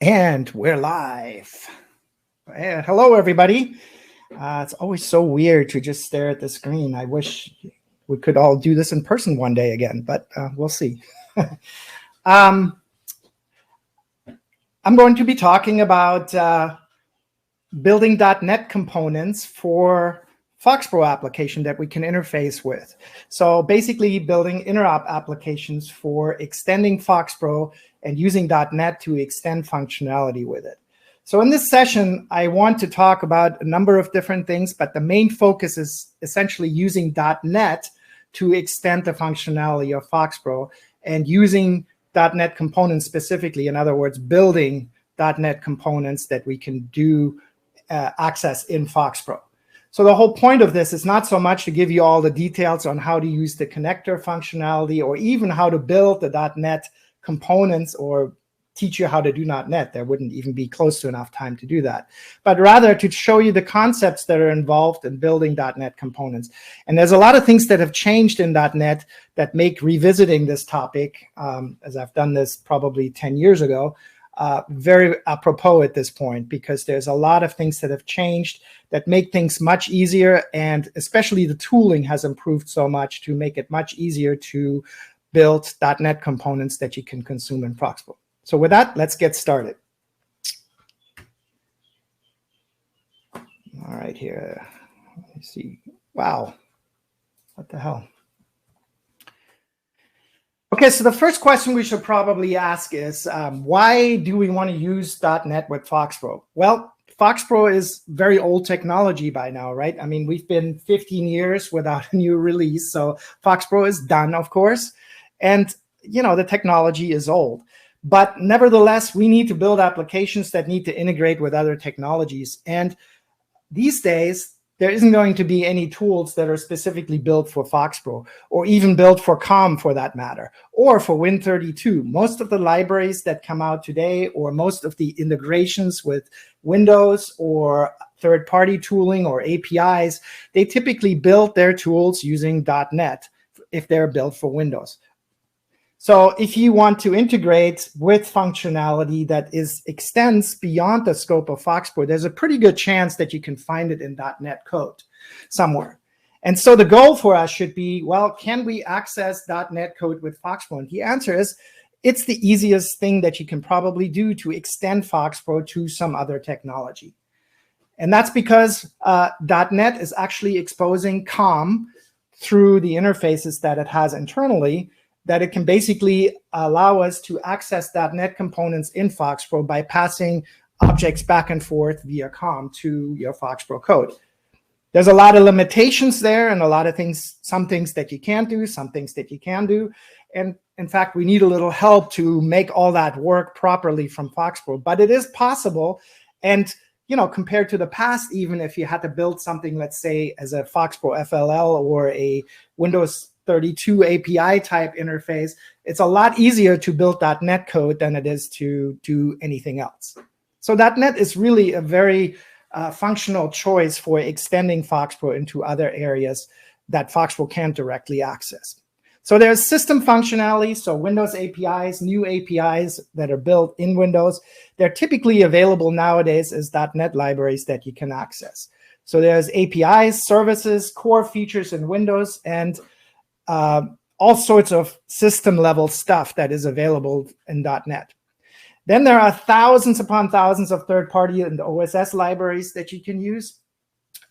And we're live. Hello, everybody. It's always so weird to just stare at the screen. I wish we could all do this in person one day again, but we'll see. I'm going to be talking about building .NET components for FoxPro application that we can interface with. So basically building Interop applications for extending FoxPro and using .NET to extend functionality with it. So in this session, I want to talk about a number of different things, but the main focus is essentially using .NET to extend the functionality of FoxPro and using .NET components specifically, in other words, building .NET components that we can do access in FoxPro. So the whole point of this is not so much to give you all the details on how to use the connector functionality or even how to build the .NET components or teach you how to do .NET. There wouldn't even be close to enough time to do that. But rather to show you the concepts that are involved in building .NET components. And there's a lot of things that have changed in .NET that make revisiting this topic, as I've done this probably 10 years ago, very apropos at this point, because there's a lot of things that have changed that make things much easier, and especially the tooling has improved so much to make it much easier to build .NET components that you can consume in FoxPro. So with that, let's get started. All right, here, let me see. Wow, what the hell? Okay, so the first question we should probably ask is, why do we want to use .NET with FoxPro? Well, FoxPro is very old technology by now, right? I mean, we've been 15 years without a new release, so FoxPro is done, of course. And, you know, the technology is old. But nevertheless, we need to build applications that need to integrate with other technologies. And these days, there isn't going to be any tools that are specifically built for FoxPro, or even built for COM for that matter, or for Win32. Most of the libraries that come out today, or most of the integrations with Windows or third-party tooling or APIs, they typically build their tools using .NET if they're built for Windows. So if you want to integrate with functionality that extends beyond the scope of FoxPro, there's a pretty good chance that you can find it in .NET code somewhere. And so the goal for us should be, well, can we access .NET code with FoxPro? And the answer is, it's the easiest thing that you can probably do to extend FoxPro to some other technology. And that's because .NET is actually exposing COM through the interfaces that it has internally, that it can basically allow us to access .NET components in FoxPro by passing objects back and forth via COM to your FoxPro code. There's a lot of limitations there and a lot of things, some things that you can't do, some things that you can do. And in fact, we need a little help to make all that work properly from FoxPro, but it is possible. And you know, compared to the past, even if you had to build something, let's say, as a FoxPro FLL or a Windows 32 API type interface, it's a lot easier to build .NET code than it is to do anything else. So .NET is really a very functional choice for extending FoxPro into other areas that FoxPro can't directly access. So there's system functionality, so Windows APIs, new APIs that are built in Windows. They're typically available nowadays as .NET libraries that you can access. So there's APIs, services, core features in Windows, and all sorts of system-level stuff that is available in .NET. Then there are thousands upon thousands of third-party and OSS libraries that you can use.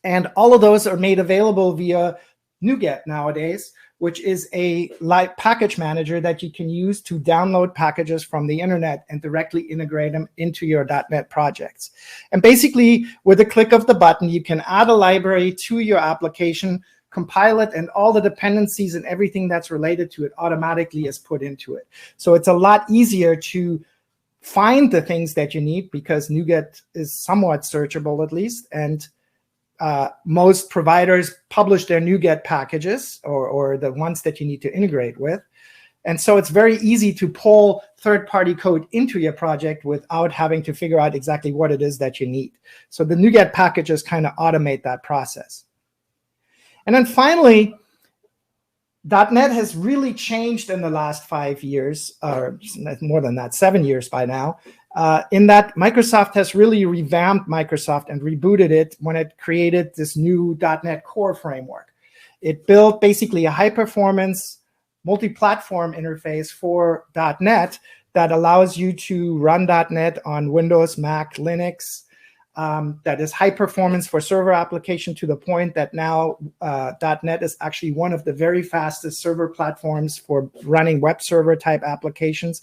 And all of those are made available via NuGet nowadays, which is a package manager that you can use to download packages from the internet and directly integrate them into your .NET projects. And basically, with a click of the button, you can add a library to your application, compile it, and all the dependencies and everything that's related to it automatically is put into it. So it's a lot easier to find the things that you need because NuGet is somewhat searchable at least, and most providers publish their NuGet packages or the ones that you need to integrate with. And so it's very easy to pull third-party code into your project without having to figure out exactly what it is that you need. So the NuGet packages kind of automate that process. And then finally, .NET has really changed in the last 5 years, or more than that, 7 years by now. in that Microsoft has really revamped Microsoft and rebooted it when it created this new .NET Core framework. It built basically a high-performance multi-platform interface for .NET that allows you to run .NET on Windows, Mac, Linux, that is high performance for server application to the point that now .NET is actually one of the very fastest server platforms for running web server type applications.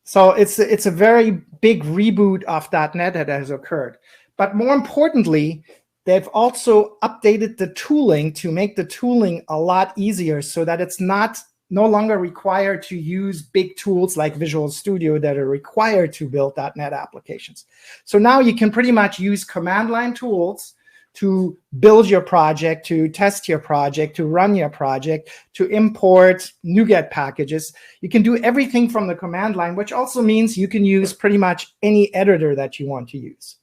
So it's a very big reboot of .NET that has occurred. But more importantly, they've also updated the tooling to make the tooling a lot easier so that it's no longer required to use big tools like Visual Studio that are required to build .NET applications. So now you can pretty much use command line tools to build your project, to test your project, to run your project, to import NuGet packages. You can do everything from the command line, which also means you can use pretty much any editor that you want to use.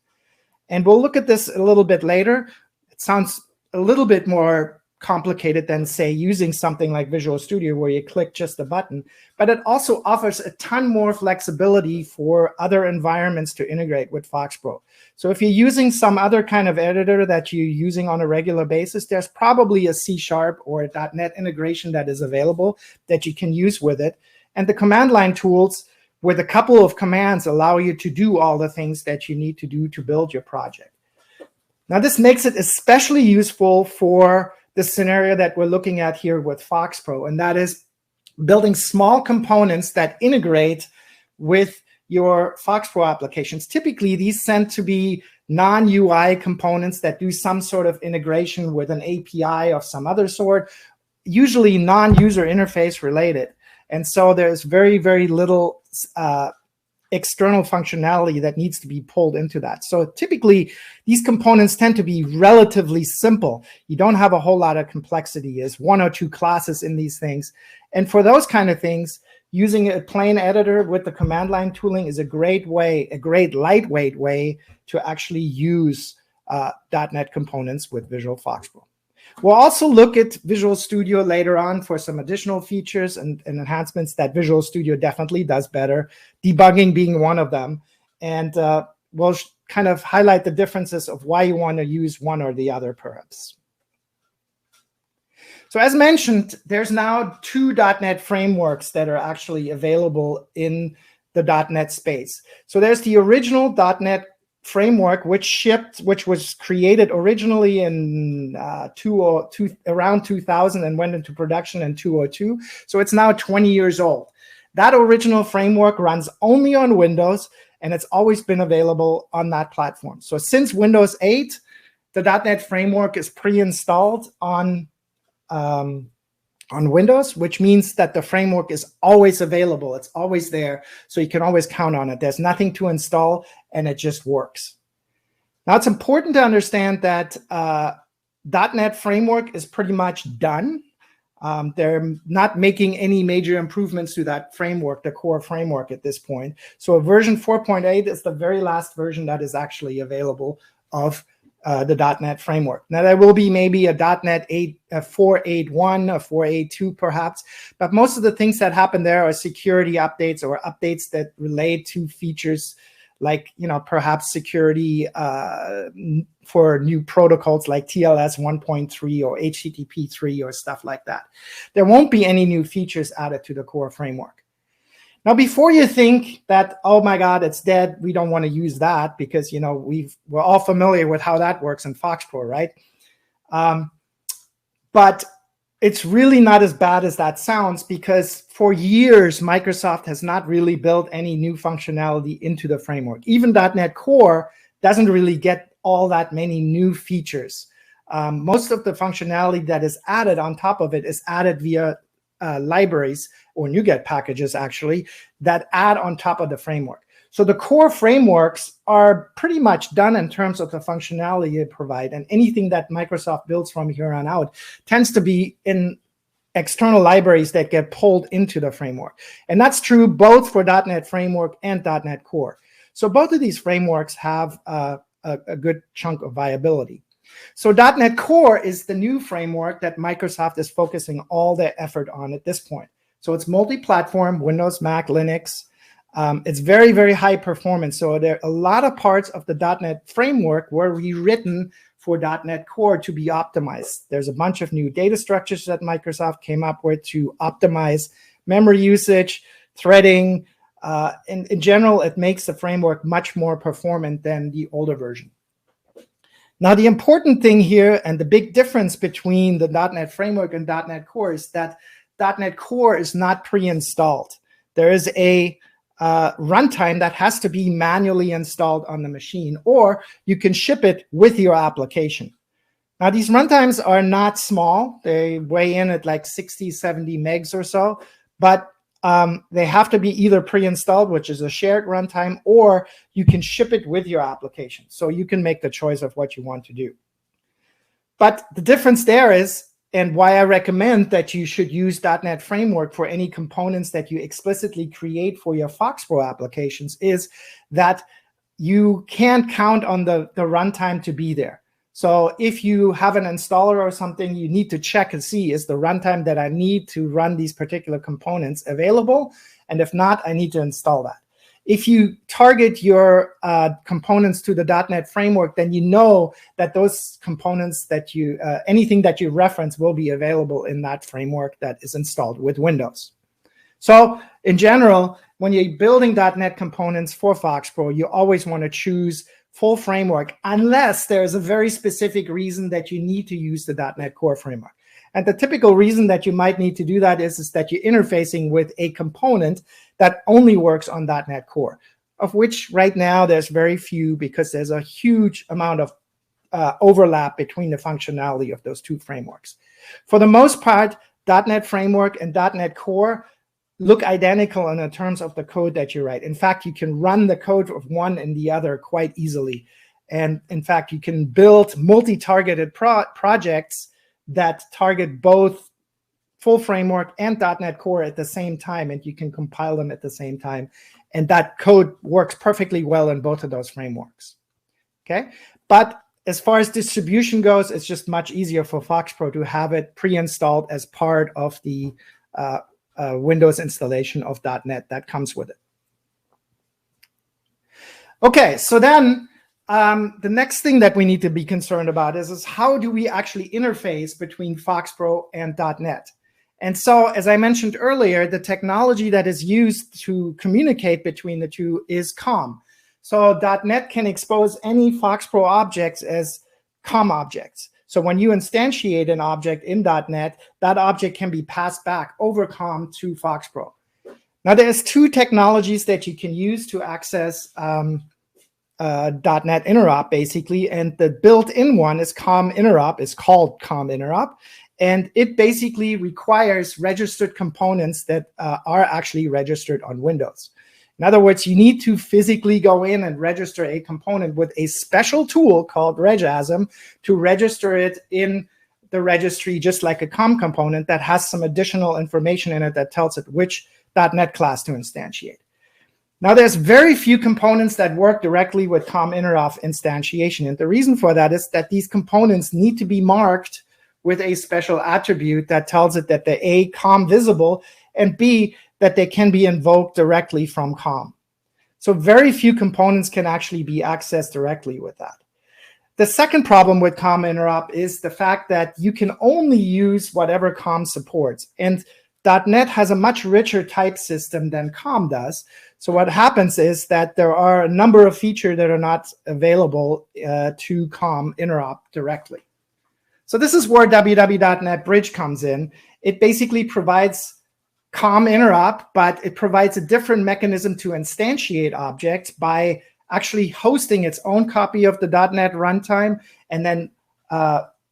And we'll look at this a little bit later. It sounds a little bit more complicated than, say, using something like Visual Studio where you click just a button, but it also offers a ton more flexibility for other environments to integrate with FoxPro. So if you're using some other kind of editor that you're using on a regular basis, there's probably a C# or a .NET integration that is available that you can use with it. And the command line tools with a couple of commands allow you to do all the things that you need to do to build your project. Now, this makes it especially useful for the scenario that we're looking at here with FoxPro, and that is building small components that integrate with your FoxPro applications. Typically, these tend to be non-UI components that do some sort of integration with an API of some other sort, usually non-user interface related. And so there's very, very little external functionality that needs to be pulled into that. So typically, these components tend to be relatively simple. You don't have a whole lot of complexity. There's one or two classes in these things. And for those kind of things, using a plain editor with the command line tooling is a great way, a great lightweight way to actually use .NET components with Visual FoxPro. We'll also look at Visual Studio later on for some additional features and enhancements that Visual Studio definitely does better, debugging being one of them. And we'll kind of highlight the differences of why you want to use one or the other, perhaps. So as mentioned, there's now two .NET frameworks that are actually available in the .NET space. So there's the original .NET framework, which was created originally in around 2000 and went into production in 2002. So it's now 20 years old. That original framework runs only on Windows, and it's always been available on that platform. So since Windows 8, the .NET framework is pre-installed on Windows, which means that the framework is always available. It's always there, so you can always count on it. There's nothing to install, and it just works. Now, it's important to understand that .NET framework is pretty much done. They're not making any major improvements to that framework, the core framework at this point. So version 4.8 is the very last version that is actually available of the .NET framework. Now, there will be maybe a .NET 4.8.1 or 4.8.2 perhaps, but most of the things that happen there are security updates or updates that relate to features like, perhaps security for new protocols like TLS 1.3 or HTTP 3 or stuff like that. There won't be any new features added to the core framework. Now, before you think that, oh my God, it's dead, we don't want to use that because, we're all familiar with how that works in FoxPro, right? But it's really not as bad as that sounds, because for years, Microsoft has not really built any new functionality into the framework. Even .NET Core doesn't really get all that many new features. Most of the functionality that is added on top of it is added via libraries or NuGet packages, actually, that add on top of the framework. So the core frameworks are pretty much done in terms of the functionality they provide, and anything that Microsoft builds from here on out tends to be in external libraries that get pulled into the framework. And that's true both for .NET Framework and .NET Core. So both of these frameworks have a good chunk of viability. So .NET Core is the new framework that Microsoft is focusing all their effort on at this point. So it's multi-platform, Windows, Mac, Linux. It's very, very high performance. So there are a lot of parts of the .NET framework were rewritten for .NET Core to be optimized. There's a bunch of new data structures that Microsoft came up with to optimize memory usage, threading. In general, it makes the framework much more performant than the older version. Now, the important thing here and the big difference between the .NET Framework and .NET Core is that .NET Core is not pre-installed. There is a runtime that has to be manually installed on the machine, or you can ship it with your application. Now, these runtimes are not small. They weigh in at like 60, 70 megs or so, but they have to be either pre-installed, which is a shared runtime, or you can ship it with your application. So you can make the choice of what you want to do. But the difference there is, and why I recommend that you should use .NET Framework for any components that you explicitly create for your FoxPro applications, is that you can't count on the runtime to be there. So if you have an installer or something, you need to check and see, is the runtime that I need to run these particular components available? And if not, I need to install that. If you target your components to the .NET Framework, then you know that those components that you, anything that you reference will be available in that framework that is installed with Windows. So in general, when you're building .NET components for FoxPro, you always want to choose full framework, unless there's a very specific reason that you need to use the .NET Core framework. And the typical reason that you might need to do that is that you're interfacing with a component that only works on .NET Core, of which right now there's very few, because there's a huge amount of overlap between the functionality of those two frameworks. For the most part, .NET Framework and .NET Core look identical in terms of the code that you write. In fact, you can run the code of one and the other quite easily. And in fact, you can build multi-targeted projects that target both full framework and .NET Core at the same time, and you can compile them at the same time. And that code works perfectly well in both of those frameworks. Okay, but as far as distribution goes, it's just much easier for FoxPro to have it pre-installed as part of the Windows installation of .NET that comes with it. Okay, so then the next thing that we need to be concerned about is how do we actually interface between FoxPro and .NET? And so, as I mentioned earlier, the technology that is used to communicate between the two is COM. So .NET can expose any FoxPro objects as COM objects. So when you instantiate an object in .NET, that object can be passed back over COM to FoxPro. Now, there's two technologies that you can use to access .NET Interop, basically, and the built-in one is COM Interop. It's called COM Interop, and it basically requires registered components that are actually registered on Windows. In other words, you need to physically go in and register a component with a special tool called Regasm to register it in the registry, just like a COM component that has some additional information in it that tells it which .NET class to instantiate. Now, there's very few components that work directly with COM Interop instantiation. And the reason for that is that these components need to be marked with a special attribute that tells it that they're A, COM visible, and B, that they can be invoked directly from COM. So very few components can actually be accessed directly with that. The second problem with COM Interop is the fact that you can only use whatever COM supports. And .NET has a much richer type system than COM does. So what happens is that there are a number of features that are not available to COM Interop directly. So this is where wwDotnetBridge comes in. It basically provides COM Interop, but it provides a different mechanism to instantiate objects by actually hosting its own copy of the .NET runtime and then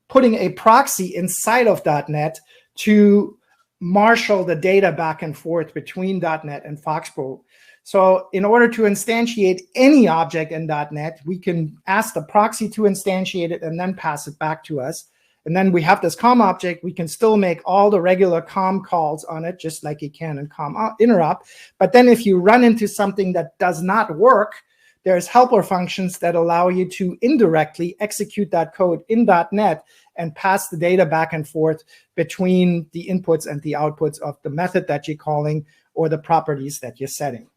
putting a proxy inside of .NET to marshal the data back and forth between .NET and FoxPro. So in order to instantiate any object in .NET, we can ask the proxy to instantiate it and then pass it back to us. And then we have this COM object. We can still make all the regular COM calls on it, just like you can in COM Interop. But then if you run into something that does not work, there's helper functions that allow you to indirectly execute that code in .NET and pass the data back and forth between the inputs and the outputs of the method that you're calling or the properties that you're setting.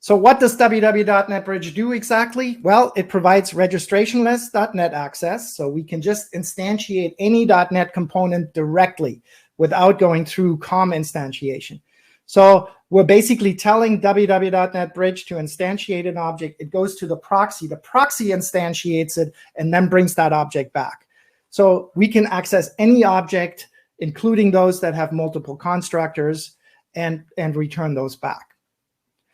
So what does www.NetBridge do exactly? Well, it provides registrationless .NET access, so we can just instantiate any .NET component directly without going through COM instantiation. So we're basically telling www.NetBridge to instantiate an object. It goes to the proxy instantiates it, and then brings that object back. So we can access any object, including those that have multiple constructors, and return those back.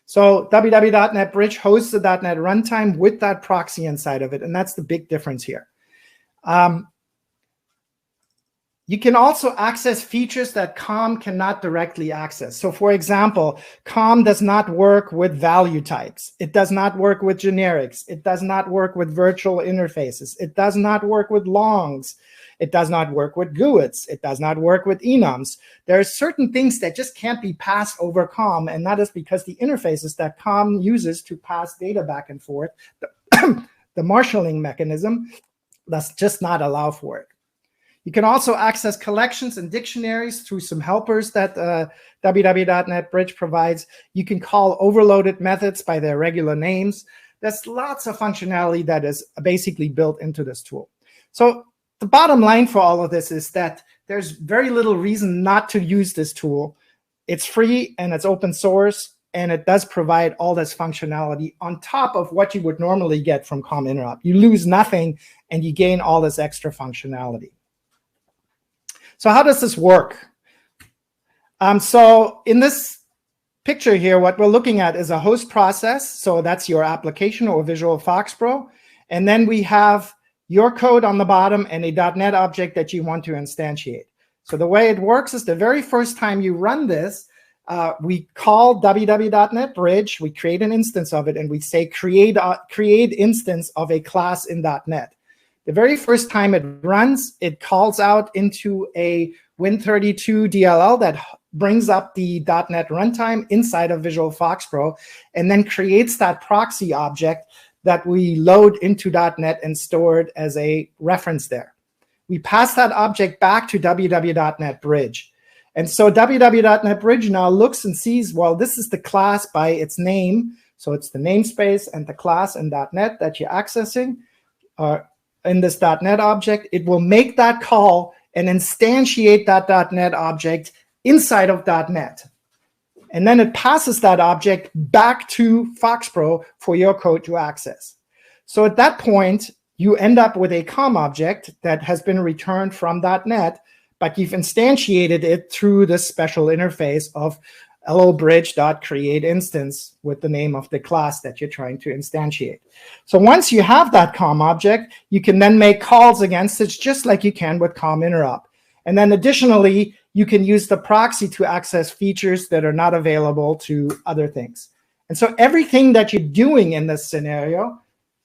So www.NetBridge hosts the .NET runtime with that proxy inside of it, and that's the big difference here. You can also access features that COM cannot directly access. So for example, COM does not work with value types. It does not work with generics. It does not work with virtual interfaces. It does not work with longs. It does not work with GUIDs. It does not work with enums. There are certain things that just can't be passed over COM, and that is because the interfaces that COM uses to pass data back and forth, the marshalling mechanism, does just not allow for it. You can also access collections and dictionaries through some helpers that www.NetBridge provides. You can call overloaded methods by their regular names. There's lots of functionality that is basically built into this tool. So the bottom line for all of this is that there's very little reason not to use this tool. It's free and it's open source, and it does provide all this functionality on top of what you would normally get from COM Interop. You lose nothing and you gain all this extra functionality. So how does this work? So in this picture here, what we're looking at is a host process. So that's your application or Visual FoxPro. And then we have your code on the bottom and a .NET object that you want to instantiate. So the way it works is the very first time you run this, we call www.NetBridge, we create an instance of it, and we say create instance of a class in .NET. The very first time it runs, it calls out into a Win32 DLL that brings up the .NET runtime inside of Visual FoxPro, and then creates that proxy object that we load into .NET and store it as a reference there. We pass that object back to www.NetBridge. And so www.NetBridge now looks and sees, well, this is the class by its name. So it's the namespace and the class in .NET that you're accessing in this .NET object. It will make that call and instantiate that .NET object inside of .NET. And then it passes that object back to FoxPro for your code to access. So at that point, you end up with a COM object that has been returned from .NET, but you've instantiated it through this special interface of LLBridge.createInstance with the name of the class that you're trying to instantiate. So once you have that COM object, you can then make calls against it just like you can with COM Interop. And then additionally, you can use the proxy to access features that are not available to other things. And so everything that you're doing in this scenario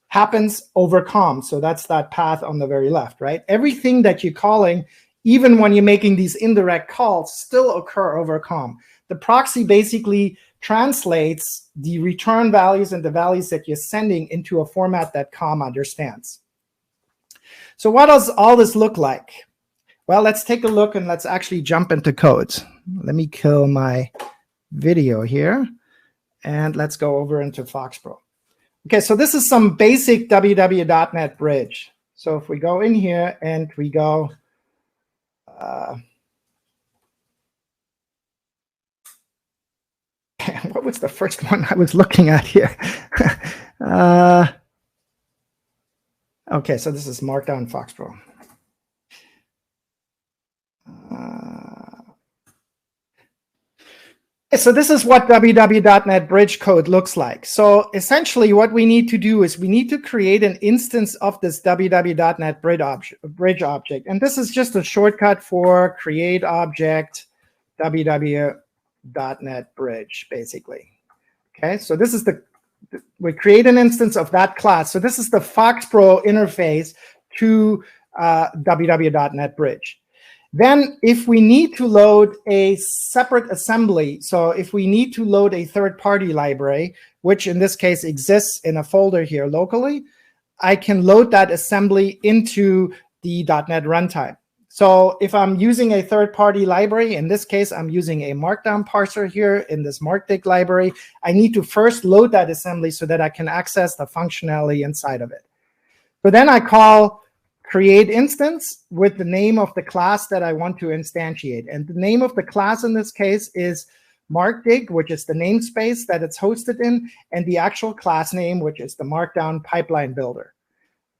happens over COM. So that's that path on the very left, right? Everything that you're calling, even when you're making these indirect calls, still occur over COM. The proxy basically translates the return values and the values that you're sending into a format that COM understands. So what does all this look like? Well, let's take a look and let's actually jump into codes. Let me kill my video here and let's go over into FoxPro. Okay, so this is some basic www.NetBridge. So if we go in here and we go, what was the first one I was looking at here? Okay, so this is Markdown FoxPro. So this is what www.NetBridge code looks like. So essentially what we need to do is we need to create an instance of this www.NetBridge object. And this is just a shortcut for create object www.NetBridge, basically. Okay, so this is we create an instance of that class. So this is the FoxPro interface to www.NetBridge. Then if we need to load a separate assembly, so if we need to load a third-party library, which in this case exists in a folder here locally, I can load that assembly into the .NET runtime. So if I'm using a third-party library, in this case, I'm using a Markdown parser here in this MarkDig library, I need to first load that assembly so that I can access the functionality inside of it. So then I call create instance with the name of the class that I want to instantiate. And the name of the class in this case is MarkDig, which is the namespace that it's hosted in, and the actual class name, which is the Markdown pipeline builder.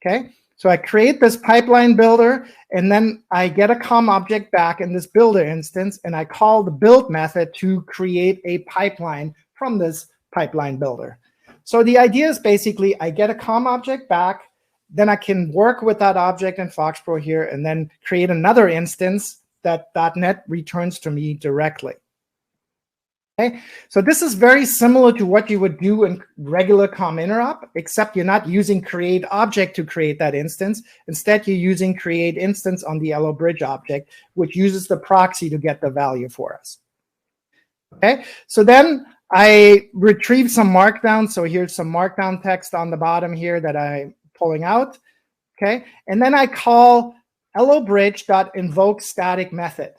Okay, so I create this pipeline builder, and then I get a COM object back in this builder instance, and I call the build method to create a pipeline from this pipeline builder. So the idea is basically I get a COM object back, then I can work with that object in FoxPro here, and then create another instance that .NET returns to me directly. Okay, so this is very similar to what you would do in regular COM interop, except you're not using create object to create that instance. Instead, you're using create instance on the LINQPad object, which uses the proxy to get the value for us. Okay, so then I retrieve some Markdown. So here's some Markdown text on the bottom here that I'm pulling out. Okay, and then I call LINQPad.invokeStatic method.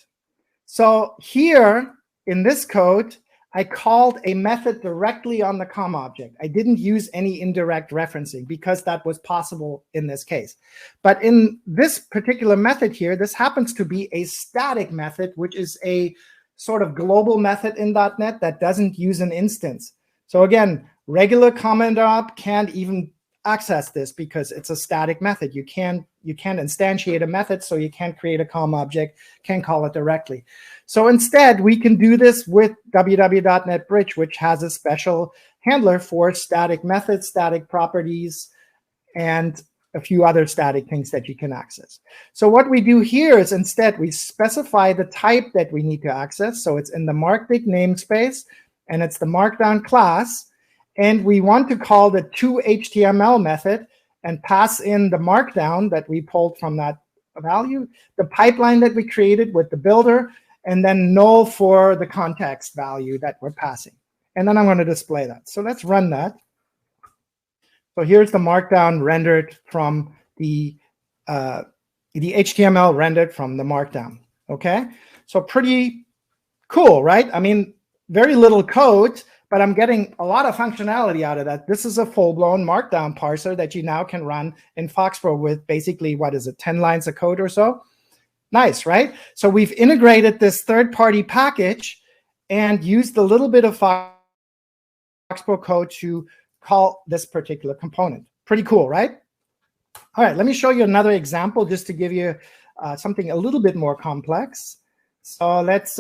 So here in this code, I called a method directly on the COM object. I didn't use any indirect referencing because that was possible in this case. But in this particular method here, this happens to be a static method, which is a sort of global method in .NET that doesn't use an instance. So again, regular COM interop can't even access this because it's a static method. You can't instantiate a method, so you can't create a COM object, can't call it directly. So instead, we can do this with wwDotnetBridge, which has a special handler for static methods, static properties, and a few other static things that you can access. So what we do here is instead we specify the type that we need to access. So it's in the MarkDig namespace, and it's the Markdown class. And we want to call the toHTML method and pass in the Markdown that we pulled from that value, the pipeline that we created with the builder, and then null for the context value that we're passing. And then I'm going to display that. So let's run that. So here's the Markdown rendered from the HTML rendered from the Markdown. Okay, so pretty cool, right? I mean, very little code, but I'm getting a lot of functionality out of that. This is a full-blown Markdown parser that you now can run in FoxPro with basically, what is it, 10 lines of code or so? Nice, right? So we've integrated this third-party package and used a little bit of FoxPro code to call this particular component. Pretty cool, right? All right, let me show you another example just to give you something a little bit more complex. So let's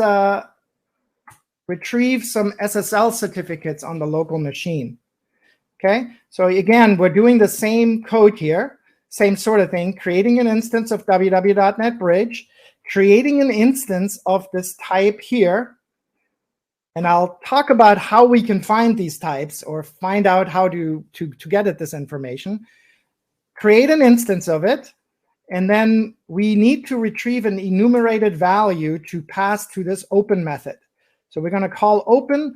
retrieve some SSL certificates on the local machine. Okay, so again, we're doing the same code here, same sort of thing, creating an instance of wwDotnetBridge, creating an instance of this type here, and I'll talk about how we can find these types or find out how to get at this information. Create an instance of it, and then we need to retrieve an enumerated value to pass to this open method. So we're going to call open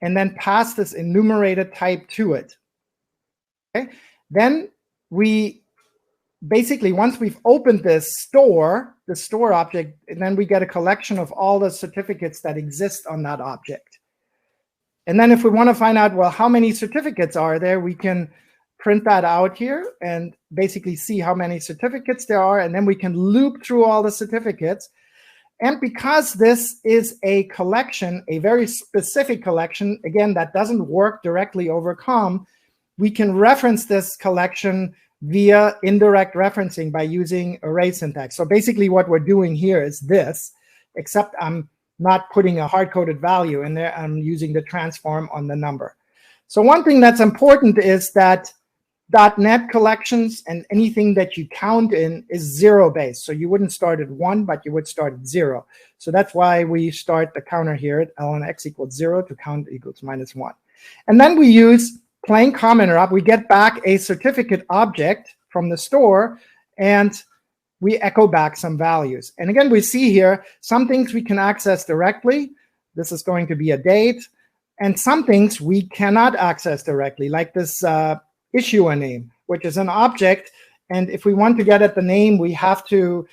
and then pass this enumerated type to it. Okay. Then we basically, once we've opened this store, the store object, and then we get a collection of all the certificates that exist on that object. And then if we want to find out, well, how many certificates are there, we can print that out here and basically see how many certificates there are. And then we can loop through all the certificates. And because this is a collection, a very specific collection, again, that doesn't work directly over COM, we can reference this collection via indirect referencing by using array syntax. So basically what we're doing here is this, except I'm not putting a hard-coded value in there. I'm using the transform on the number. So one thing that's important is that .NET collections and anything that you count in is zero-based. So you wouldn't start at 1, but you would start at 0. So that's why we start the counter here at ln x equals 0 to count equals -1. And then we use plain COM interop. We get back a certificate object from the store, and we echo back some values. And again, we see here some things we can access directly. This is going to be a date. And some things we cannot access directly, like this issuer name, which is an object. And if we want to get at the name, we have to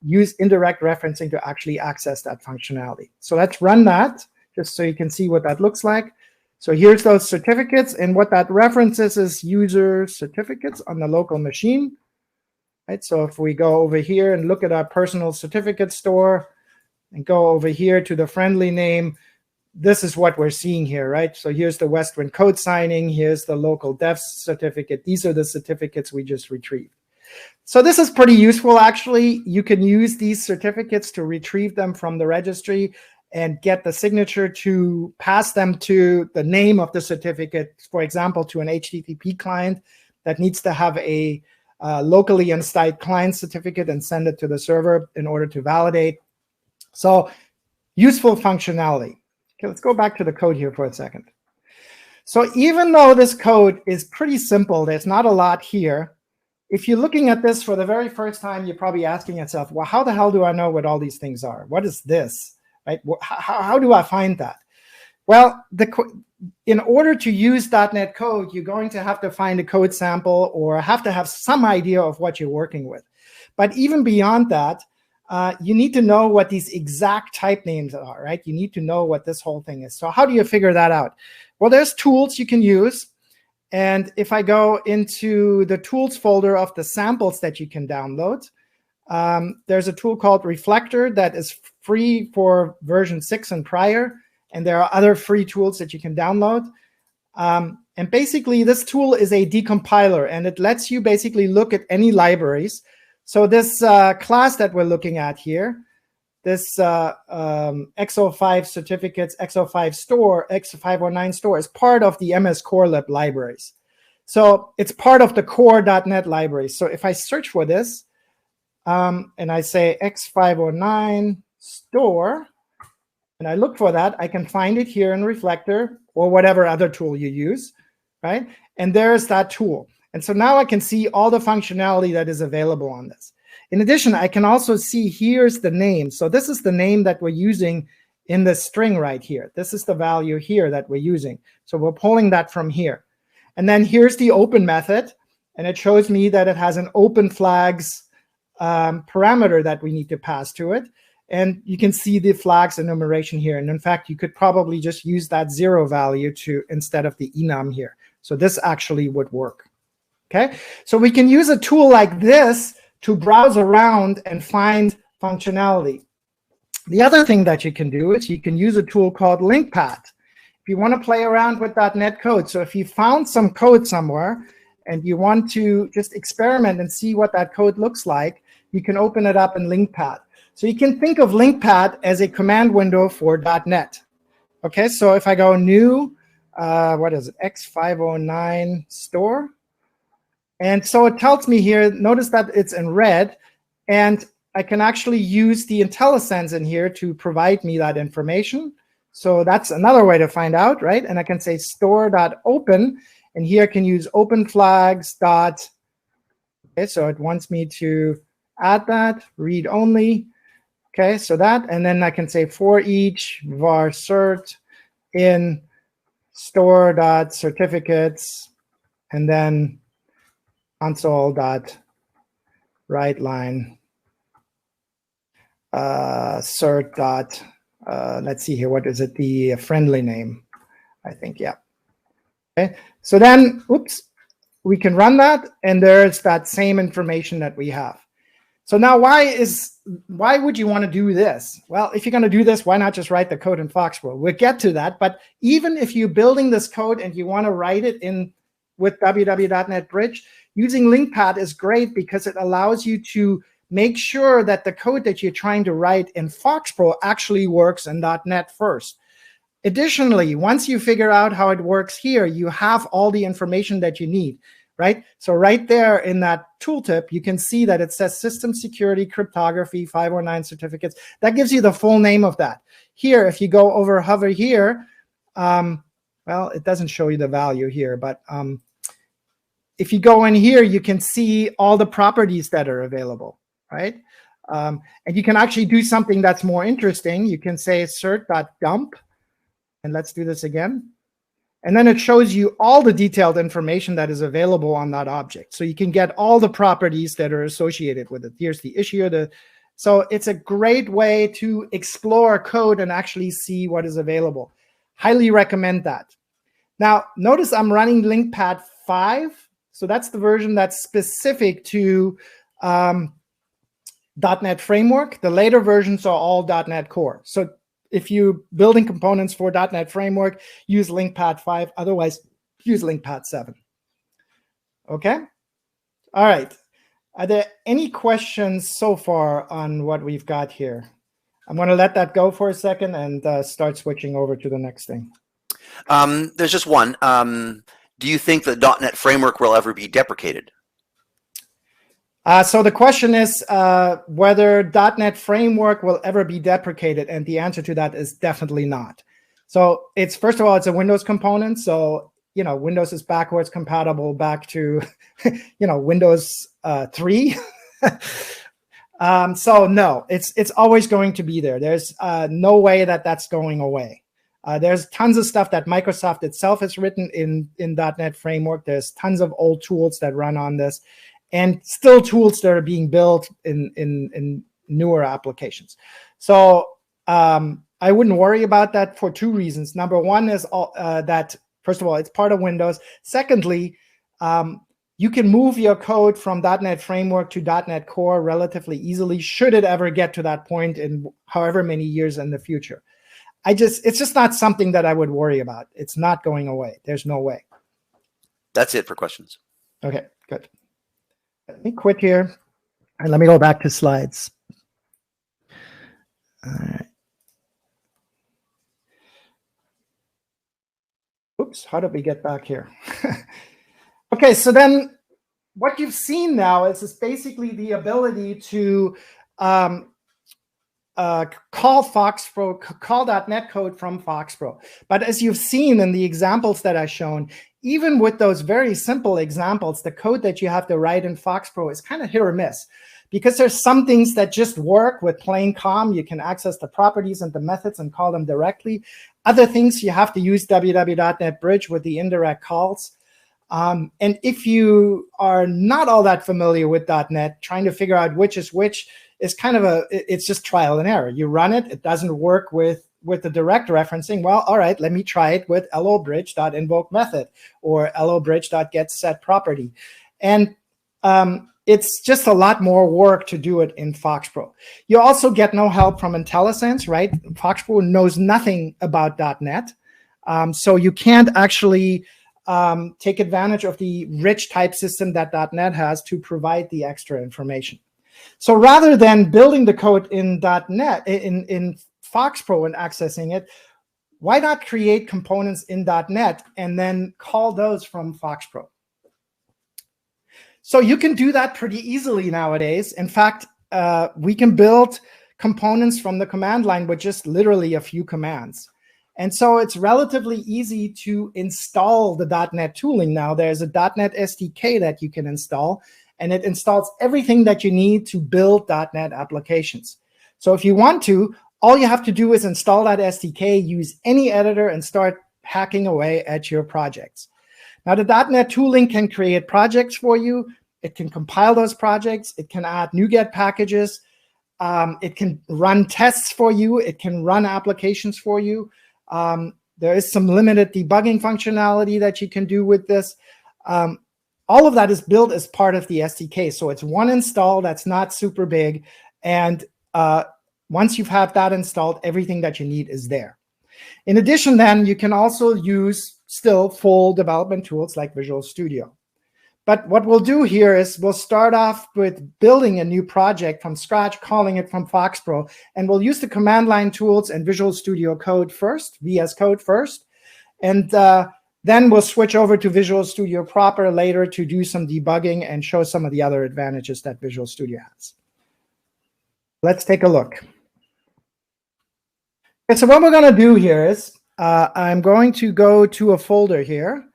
use indirect referencing to actually access that functionality. So let's run that just so you can see what that looks like. So here's those certificates, and what that references is user certificates on the local machine. Right? So if we go over here and look at our personal certificate store and go over here to the friendly name, this is what we're seeing here, right? So here's the Westwind code signing. Here's the local dev certificate. These are the certificates we just retrieved. So this is pretty useful, actually. You can use these certificates to retrieve them from the registry and get the signature to pass them to the name of the certificate, for example, to an HTTP client that needs to have a locally installed client certificate and send it to the server in order to validate. So useful functionality. Okay, let's go back to the code here for a second. So even though this code is pretty simple, there's not a lot here. If you're looking at this for the very first time, you're probably asking yourself, well, how the hell do I know what all these things are? What is this? Right? How do I find that? Well, in order to use .NET code, you're going to have to find a code sample or have to have some idea of what you're working with. But even beyond that, you need to know what these exact type names are, right? You need to know what this whole thing is. So how do you figure that out? Well, there's tools you can use. And if I go into the tools folder of the samples that you can download, there's a tool called Reflector that is free for version 6 and prior. And there are other free tools that you can download. And basically, this tool is a decompiler, and it lets you basically look at any libraries. So this class that we're looking at here, this X05 certificates, X05 store, X509 store is part of the MS Core Lab libraries. So it's part of the core.NET library. So if I search for this and I say X509 store, and I look for that, I can find it here in Reflector or whatever other tool you use, right? And there's that tool. And so now I can see all the functionality that is available on this. In addition, I can also see here's the name. So this is the name that we're using in the string right here. This is the value here that we're using. So we're pulling that from here. And then here's the open method. And it shows me that it has an open flags parameter that we need to pass to it. And you can see the flags enumeration here. And in fact, you could probably just use that 0 value instead of the enum here. So this actually would work. Okay, so we can use a tool like this to browse around and find functionality. The other thing that you can do is you can use a tool called LINQPad. If you want to play around with .NET code, so if you found some code somewhere and you want to just experiment and see what that code looks like, you can open it up in LINQPad. So you can think of LINQPad as a command window for .NET. Okay, so if I go new, what is it, X509 store. And so it tells me here, notice that it's in red, and I can actually use the IntelliSense in here to provide me that information. So that's another way to find out, right? And I can say store.open, and here I can use open flags dot. Okay, so it wants me to add that, read only. Okay, so that, and then I can say for each var cert in store.certificates, and then console.writeLine cert dot, let's see here, what is it, the friendly name, I think, yeah. Okay, so then, oops, we can run that, and there's that same information that we have. So now why would you want to do this? Well, if you're going to do this, why not just write the code in FoxPro? We'll get to that, but even if you're building this code and you want to write it in with www.NetBridge, using LINQPad is great because it allows you to make sure that the code that you're trying to write in FoxPro actually works in .NET first. Additionally, once you figure out how it works here, you have all the information that you need, right? So right there in that tooltip, you can see that it says System Security Cryptography 509 certificates. That gives you the full name of that. Here, if you go over hover here, well, it doesn't show you the value here, but if you go in here, you can see all the properties that are available, right? And you can actually do something that's more interesting. You can say cert.dump, and let's do this again. And then it shows you all the detailed information that is available on that object. So you can get all the properties that are associated with it. Here's the issue. So it's a great way to explore code and actually see what is available. Highly recommend that. Now, notice I'm running LINQPad 5. So that's the version that's specific to .NET Framework. The later versions are all .NET Core. So if you're building components for .NET Framework, use LINQPad 5. Otherwise, use LINQPad 7. Okay? All right. Are there any questions so far on what we've got here? I'm going to let that go for a second and start switching over to the next thing. There's just one. Do you think the .NET Framework will ever be deprecated? So the question is whether .NET Framework will ever be deprecated, and the answer to that is definitely not. So it's, first of all, it's a Windows component. So, Windows is backwards compatible back to, Windows 3. So no, it's always going to be there. There's no way that that's going away. There's tons of stuff that Microsoft itself has written in .NET Framework. There's tons of old tools that run on this, and still tools that are being built in newer applications. So I wouldn't worry about that for two reasons. Number one is that, first of all, it's part of Windows. Secondly, you can move your code from .NET Framework to .NET Core relatively easily, should it ever get to that point in however many years in the future. It's just not something that I would worry about. It's not going away. There's no way. That's it for questions. Okay, good. Let me quit here and let me go back to slides. All right. Oops, how did we get back here? Okay, so then what you've seen now is basically the ability to call FoxPro, call .NET code from FoxPro. But as you've seen in the examples that I've shown, even with those very simple examples, the code that you have to write in FoxPro is kind of hit or miss, because there's some things that just work with plain COM. You can access the properties and the methods and call them directly. Other things, you have to use wwDotnetBridge with the indirect calls. And if you are not all that familiar with .NET, trying to figure out which is which is kind of it's just trial and error. You run it, it doesn't work with the direct referencing. Well, all right, let me try it with LOBridge.invoke method or LOBridge.getSetProperty. And it's just a lot more work to do it in FoxPro. You also get no help from IntelliSense, right? FoxPro knows nothing about .NET. So you can't actually take advantage of the rich type system that .NET has to provide the extra information. So rather than building the code in .NET, in FoxPro and accessing it, why not create components in .NET and then call those from FoxPro? So you can do that pretty easily nowadays. In fact, we can build components from the command line with just literally a few commands. And so it's relatively easy to install the .NET tooling now. There's a .NET SDK that you can install, and it installs everything that you need to build .NET applications. So if you want to, all you have to do is install that SDK, use any editor, and start hacking away at your projects. Now, the .NET tooling can create projects for you. It can compile those projects. It can add NuGet packages. It can run tests for you. It can run applications for you. There is some limited debugging functionality that you can do with this. All of that is built as part of the SDK. So it's one install that's not super big. And once you've had that installed, everything that you need is there. In addition, then, you can also use still full development tools like Visual Studio. But what we'll do here is we'll start off with building a new project from scratch, calling it from FoxPro, and we'll use the command line tools and Visual Studio Code first, VS Code first, and then we'll switch over to Visual Studio proper later to do some debugging and show some of the other advantages that Visual Studio has. Let's take a look. Okay, so what we're going to do here is I'm going to go to a folder here.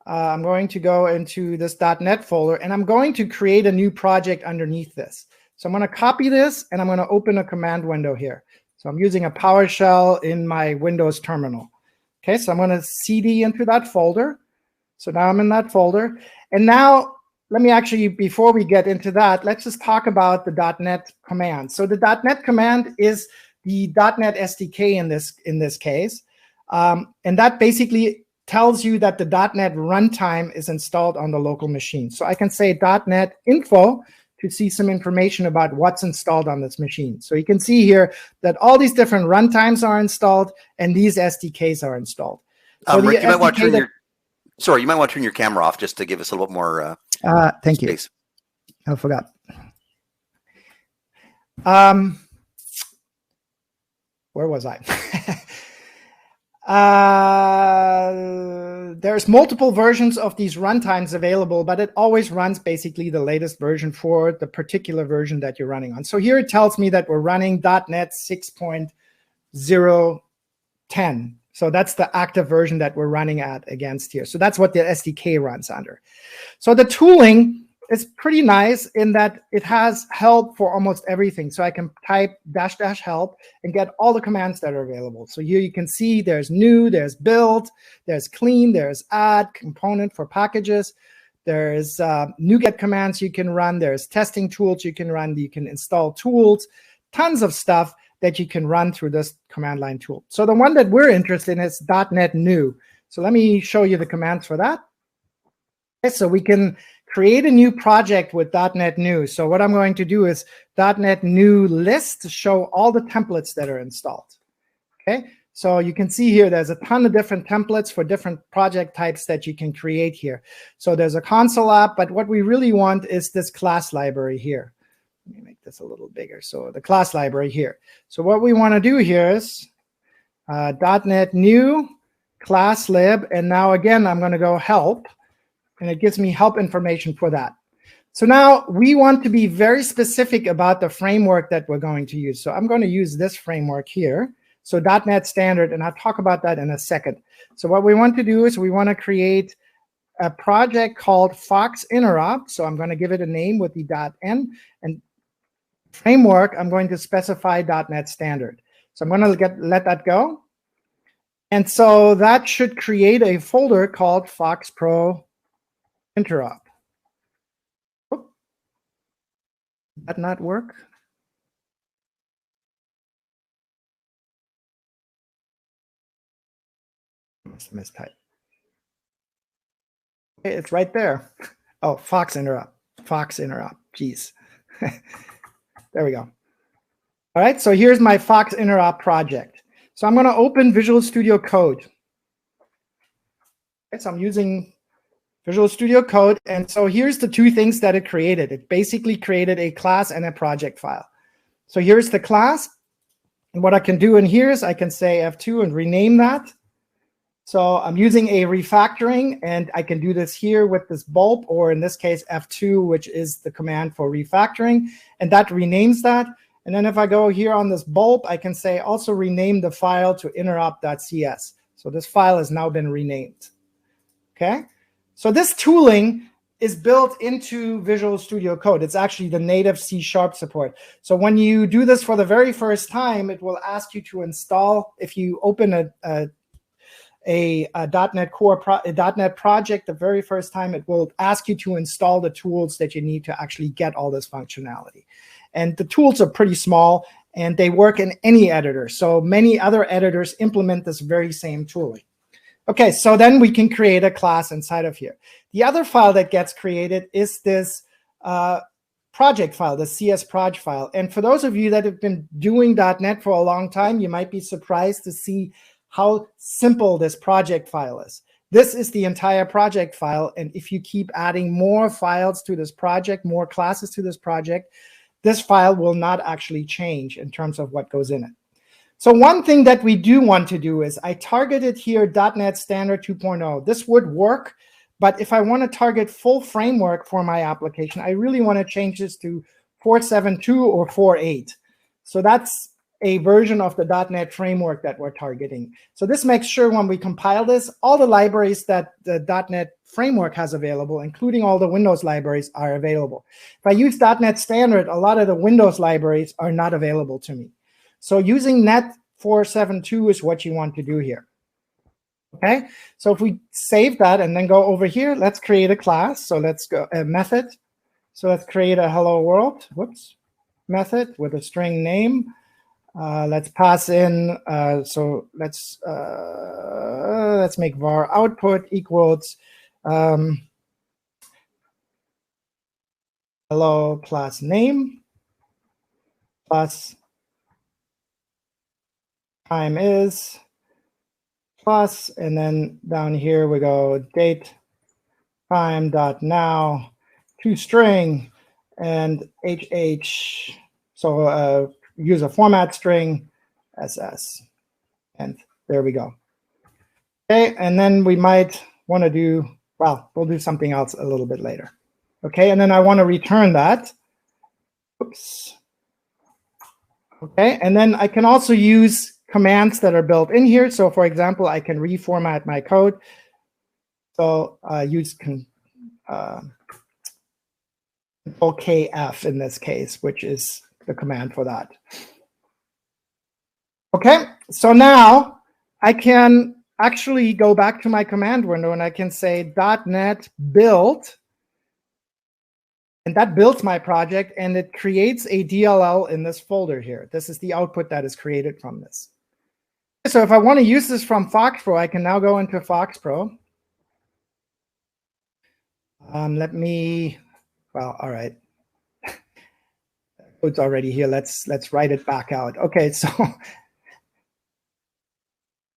I'm going to go into this .NET folder, and I'm going to create a new project underneath this. So I'm going to copy this, and I'm going to open a command window here. So I'm using a PowerShell in my Windows terminal. Okay, so I'm going to cd into that folder. So now I'm in that folder. And now let me actually, before we get into that, let's just talk about the .NET command. So the .NET command is the .NET SDK in this case. And that basically tells you that the .NET runtime is installed on the local machine. So I can say .NET info to see some information about what's installed on this machine. So you can see here that all these different runtimes are installed and these SDKs are installed. So Rick, you might want to turn you might want to turn your camera off just to give us a little more thank space. You. I forgot. Where was I? There's multiple versions of these runtimes available, but it always runs basically the latest version for the particular version that you're running on. So here it tells me that we're running .NET 6.010. So that's the active version that we're running at against here. So that's what the SDK runs under. So the tooling is pretty nice in that it has help for almost everything. So I can type --help and get all the commands that are available. So here you can see there's new, there's build, there's clean, there's add, component for packages. There's NuGet commands you can run. There's testing tools you can run. You can install tools, tons of stuff that you can run through this command line tool. So the one that we're interested in is .NET new. So let me show you the commands for that. Okay, so we can create a new project with .NET new. So what I'm going to do is .NET new list to show all the templates that are installed. Okay, so you can see here there's a ton of different templates for different project types that you can create here. So there's a console app, but what we really want is this class library here. Let me make this a little bigger. So the class library here. So what we want to do here is .NET new class lib, and now again I'm going to go help. And it gives me help information for that. So now we want to be very specific about the framework that we're going to use. So I'm going to use this framework here. So .NET Standard, and I'll talk about that in a second. So what we want to do is we want to create a project called Fox Interop. So I'm going to give it a name with the .n, and framework, I'm going to specify .NET Standard. So I'm going to let that go. And so that should create a folder called FoxPro Interop. Did that not work? Must mistype. Okay, it's right there. Oh, Fox Interop. Fox Interop. Jeez. There we go. All right, so here's my Fox Interop project. So I'm going to open Visual Studio Code. Okay, so I'm using Visual Studio Code. And so here's the two things that it created. It basically created a class and a project file. So here's the class. And what I can do in here is I can say F2 and rename that. So I'm using a refactoring, and I can do this here with this bulb, or in this case, F2, which is the command for refactoring. And that renames that. And then if I go here on this bulb, I can say also rename the file to interop.cs. So this file has now been renamed. Okay? So this tooling is built into Visual Studio Code. It's actually the native C# support. So when you do this for the very first time, it will ask you to install, if you open a .NET Core .NET project the very first time, it will ask you to install the tools that you need to actually get all this functionality. And the tools are pretty small, and they work in any editor. So many other editors implement this very same tooling. Okay, so then we can create a class inside of here. The other file that gets created is this project file, the CS_proj file. And for those of you that have been doing .NET for a long time, you might be surprised to see how simple this project file is. This is the entire project file. And if you keep adding more files to this project, more classes to this project, this file will not actually change in terms of what goes in it. So one thing that we do want to do is I targeted here .NET Standard 2.0. This would work, but if I want to target full framework for my application, I really want to change this to 4.7.2 or 4.8. So that's a version of the .NET framework that we're targeting. So this makes sure when we compile this, all the libraries that the .NET framework has available, including all the Windows libraries, are available. If I use .NET Standard, a lot of the Windows libraries are not available to me. So using .NET 4.7.2 is what you want to do here. Okay, so if we save that and then go over here, let's create a class. So let's go a method. So let's create a hello world, method with a string name. Let's pass in, so let's make var output equals hello plus name plus time is plus, and then down here we go date time dot now to string and HH. So use a format string SS, and there we go. Okay, and then we might want to do, well, we'll do something else a little bit later. Okay, and then I want to return that. Oops. Okay, and then I can also use commands that are built in here. So for example, I can reformat my code. So use Control-KF in this case, which is the command for that. Okay, so now I can actually go back to my command window and I can say .NET build, and that builds my project and it creates a DLL in this folder here. This is the output that is created from this. So if I want to use this from FoxPro, I can now go into FoxPro. Let me, well, all right. It's already here. Let's write it back out. Okay, so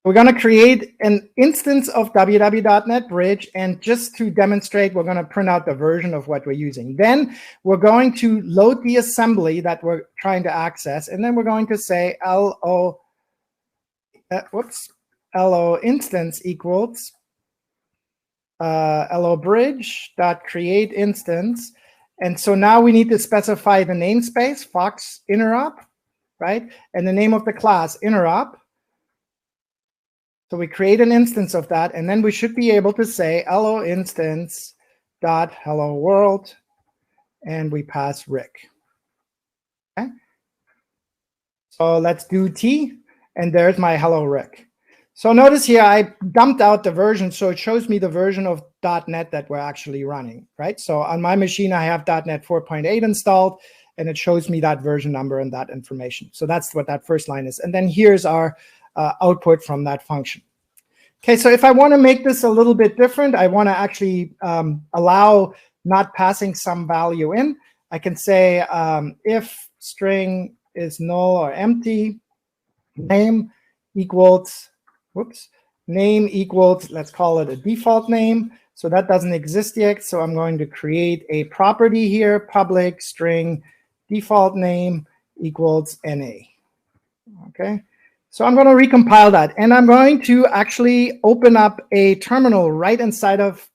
we're going to create an instance of www.NetBridge, and just to demonstrate, we're going to print out the version of what we're using. Then we're going to load the assembly that we're trying to access, and then we're going to say LO instance equals LO bridge dot create instance. And so now we need to specify the namespace, Fox Interop, right? And the name of the class, Interop. So we create an instance of that, and then we should be able to say LO instance dot hello world, and we pass Rick. Okay. So let's do T, and there's my hello Rick. So notice here, I dumped out the version, so it shows me the version of .NET that we're actually running, right? So on my machine, I have .NET 4.8 installed, and it shows me that version number and that information. So that's what that first line is. And then here's our output from that function. Okay, so if I want to make this a little bit different, I want to actually allow not passing some value in. I can say if string is null or empty, name equals, name equals, let's call it a default name. So that doesn't exist yet. So I'm going to create a property here, public string default name equals NA. Okay, so I'm going to recompile that, and I'm going to actually open up a terminal right inside of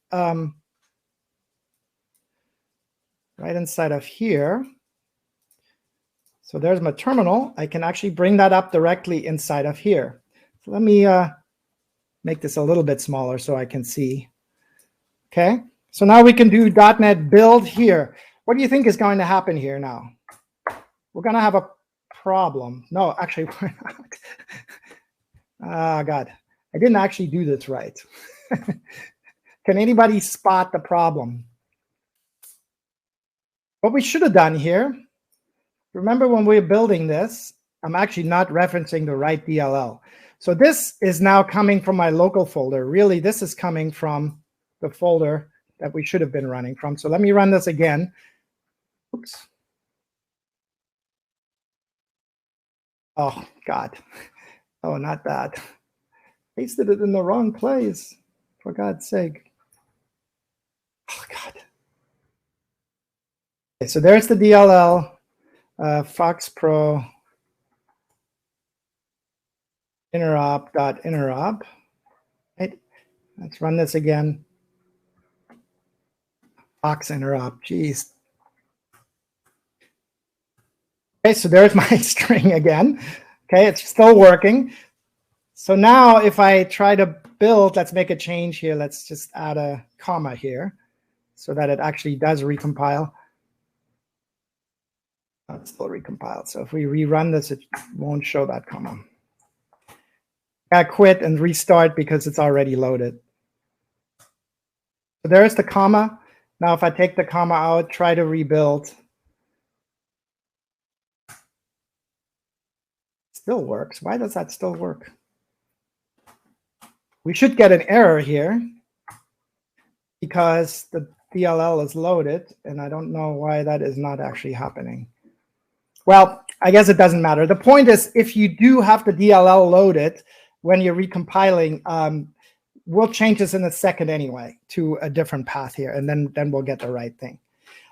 here. So there's my terminal. I can actually bring that up directly inside of here. So let me make this a little bit smaller so I can see. Okay, so now we can do .NET build here. What do you think is going to happen here now? We're going to have a problem. No, actually, we're not. Ah, God, I didn't actually do this right. Can anybody spot the problem? What we should have done here, remember when we were building this, I'm actually not referencing the right DLL. So this is now coming from my local folder. Really, this is coming from the folder that we should have been running from. So let me run this again. Oops. Oh, God. Oh, not that. Pasted it in the wrong place, for God's sake. Oh, God. Okay, so there's the DLL, FoxPro interop.interop. Right? Let's run this again. Fox interop, geez. Okay, so there's my string again. Okay, it's still working. So now if I try to build, let's make a change here. Let's just add a comma here so that it actually does recompile. It's still recompiled. So if we rerun this, it won't show that comma. I quit and restart because it's already loaded. So there's the comma. Now if I take the comma out, try to rebuild. Still works. Why does that still work? We should get an error here because the DLL is loaded, and I don't know why that is not actually happening. Well, I guess it doesn't matter. The point is, if you do have the DLL loaded when you're recompiling, we'll change this in a second anyway to a different path here, and then we'll get the right thing.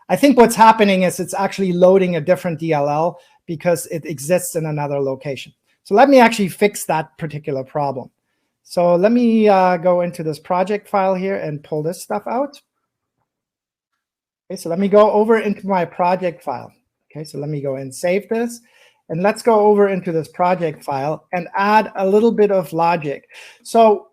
I think what's happening is it's actually loading a different DLL because it exists in another location. So let me actually fix that particular problem. So let me go into this project file here and pull this stuff out. Okay, so let me go over into my project file. Okay, so let me go and save this. And let's go over into this project file and add a little bit of logic. So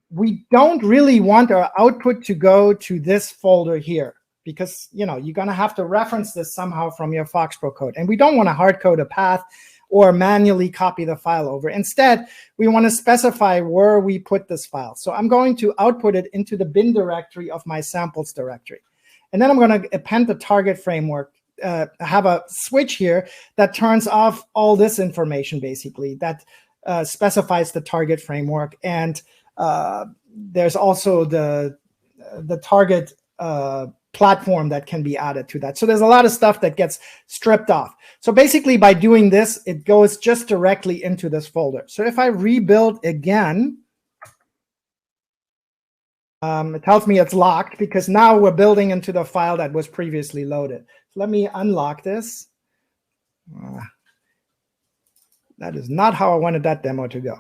we don't really want our output to go to this folder here because you're going to have to reference this somehow from your FoxPro code. And we don't want to hard code a path or manually copy the file over. Instead, we want to specify where we put this file. So I'm going to output it into the bin directory of my samples directory. And then I'm going to append the target framework, have a switch here that turns off all this information, basically, that specifies the target framework. And there's also the target platform that can be added to that. So there's a lot of stuff that gets stripped off. So basically, by doing this, it goes just directly into this folder. So if I rebuild again, it tells me it's locked because now we're building into the file that was previously loaded. So let me unlock this. That is not how I wanted that demo to go.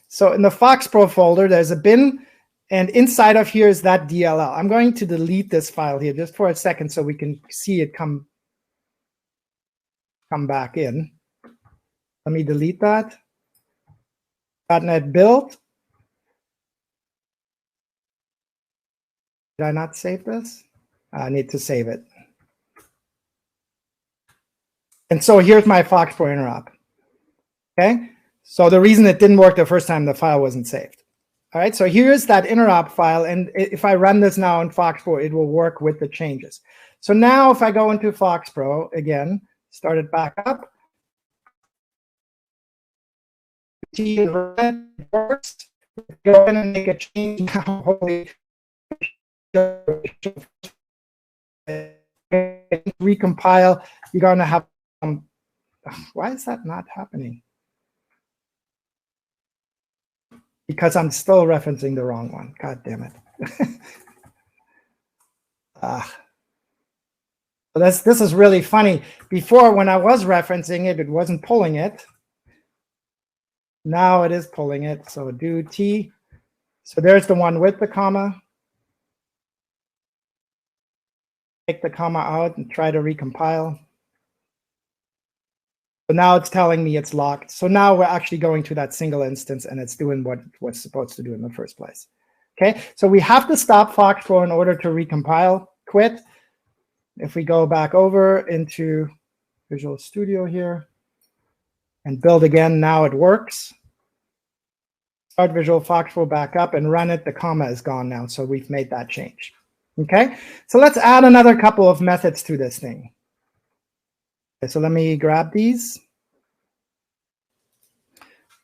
So in the FoxPro folder, there's a bin, and inside of here is that DLL. I'm going to delete this file here just for a second so we can see it come back in. Let me delete that. .NET build. Did I not save this? I need to save it. And so here's my FoxPro interop. Okay, so the reason it didn't work the first time, the file wasn't saved. All right, so here's that interop file, and if I run this now in FoxPro, it will work with the changes. So now if I go into FoxPro again, start it back up, see it works. Go in and make a change now. Hopefully, recompile. You're going to have why is that not happening? Because I'm still referencing the wrong one. God damn it. This is really funny. Before, when I was referencing it, it wasn't pulling it. Now it is pulling it. So do T. So there's the one with the comma. Take the comma out and try to recompile. So now it's telling me it's locked. So now we're actually going to that single instance, and it's doing what it was supposed to do in the first place. Okay, so we have to stop FoxPro in order to recompile, quit. If we go back over into Visual Studio here and build again, now it works. Start Visual FoxPro back up and run it. The comma is gone now, so we've made that change. Okay, so let's add another couple of methods to this thing. Okay, so let me grab these.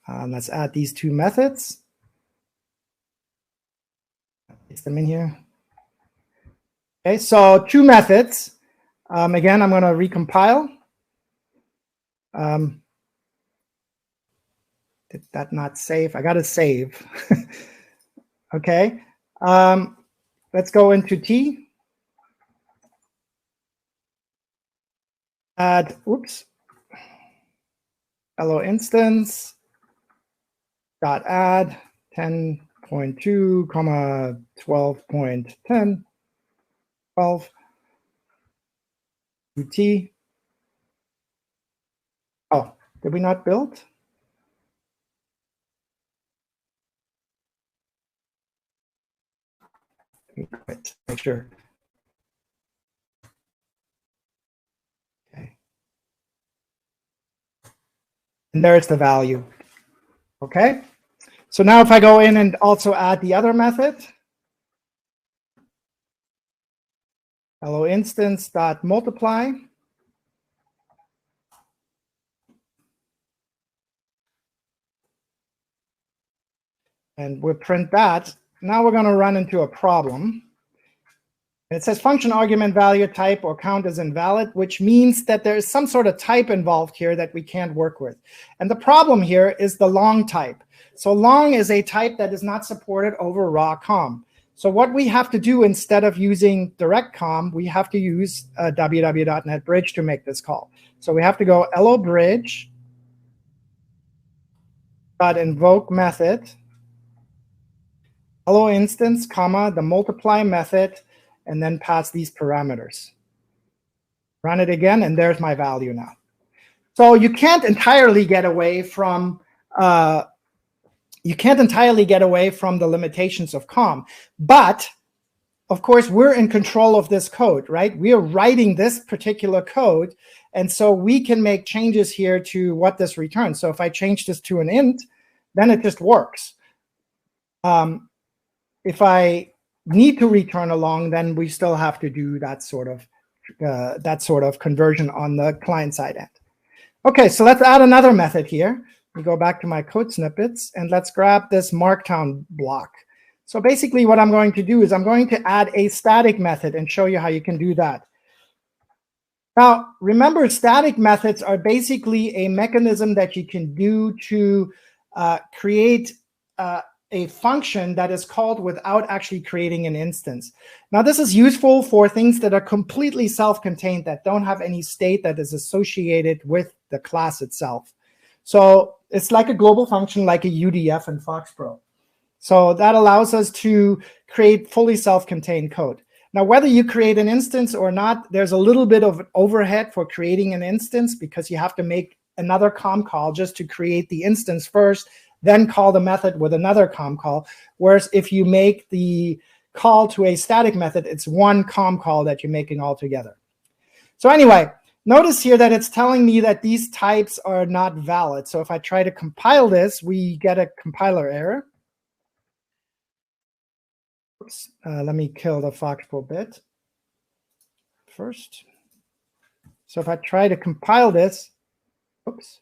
Let's add these two methods. Paste them in here. Okay, so two methods. Again, I'm going to recompile. Did that not save? I got to save. Okay, let's go into T. Add, oops, hello instance dot add 10.2, 12.10, 12 UT. Oh, did we not build? Quit. Make sure. Okay. And there's the value. Okay. So now if I go in and also add the other method, hello instance dot multiply. And we'll print that. Now we're going to run into a problem. It says function argument value type or count is invalid, which means that there is some sort of type involved here that we can't work with. And the problem here is the long type. So long is a type that is not supported over raw com. So what we have to do instead of using direct com, we have to use wwDotnetBridge to make this call. So we have to go LOBridge dot invoke method, hello instance, comma, the multiply method, and then pass these parameters. Run it again, and there's my value now. So you can't entirely get away from the limitations of COM, but of course we're in control of this code, right? We are writing this particular code, and so we can make changes here to what this returns. So if I change this to an int, then it just works. If I need to return a long, then we still have to do that sort of conversion on the client side end. Okay, so let's add another method here. We go back to my code snippets, and let's grab this markdown block. So basically what I'm going to do is I'm going to add a static method and show you how you can do that. Now, remember, static methods are basically a mechanism that you can do to create a function that is called without actually creating an instance. Now, this is useful for things that are completely self-contained, that don't have any state that is associated with the class itself. So it's like a global function, like a UDF in FoxPro. So that allows us to create fully self-contained code. Now, whether you create an instance or not, there's a little bit of overhead for creating an instance, because you have to make another com call just to create the instance first, then call the method with another com call. Whereas if you make the call to a static method, it's one com call that you're making all together. So anyway, notice here that it's telling me that these types are not valid. So if I try to compile this, we get a compiler error. Oops. Let me kill the FoxPro bit first. So if I try to compile this, oops,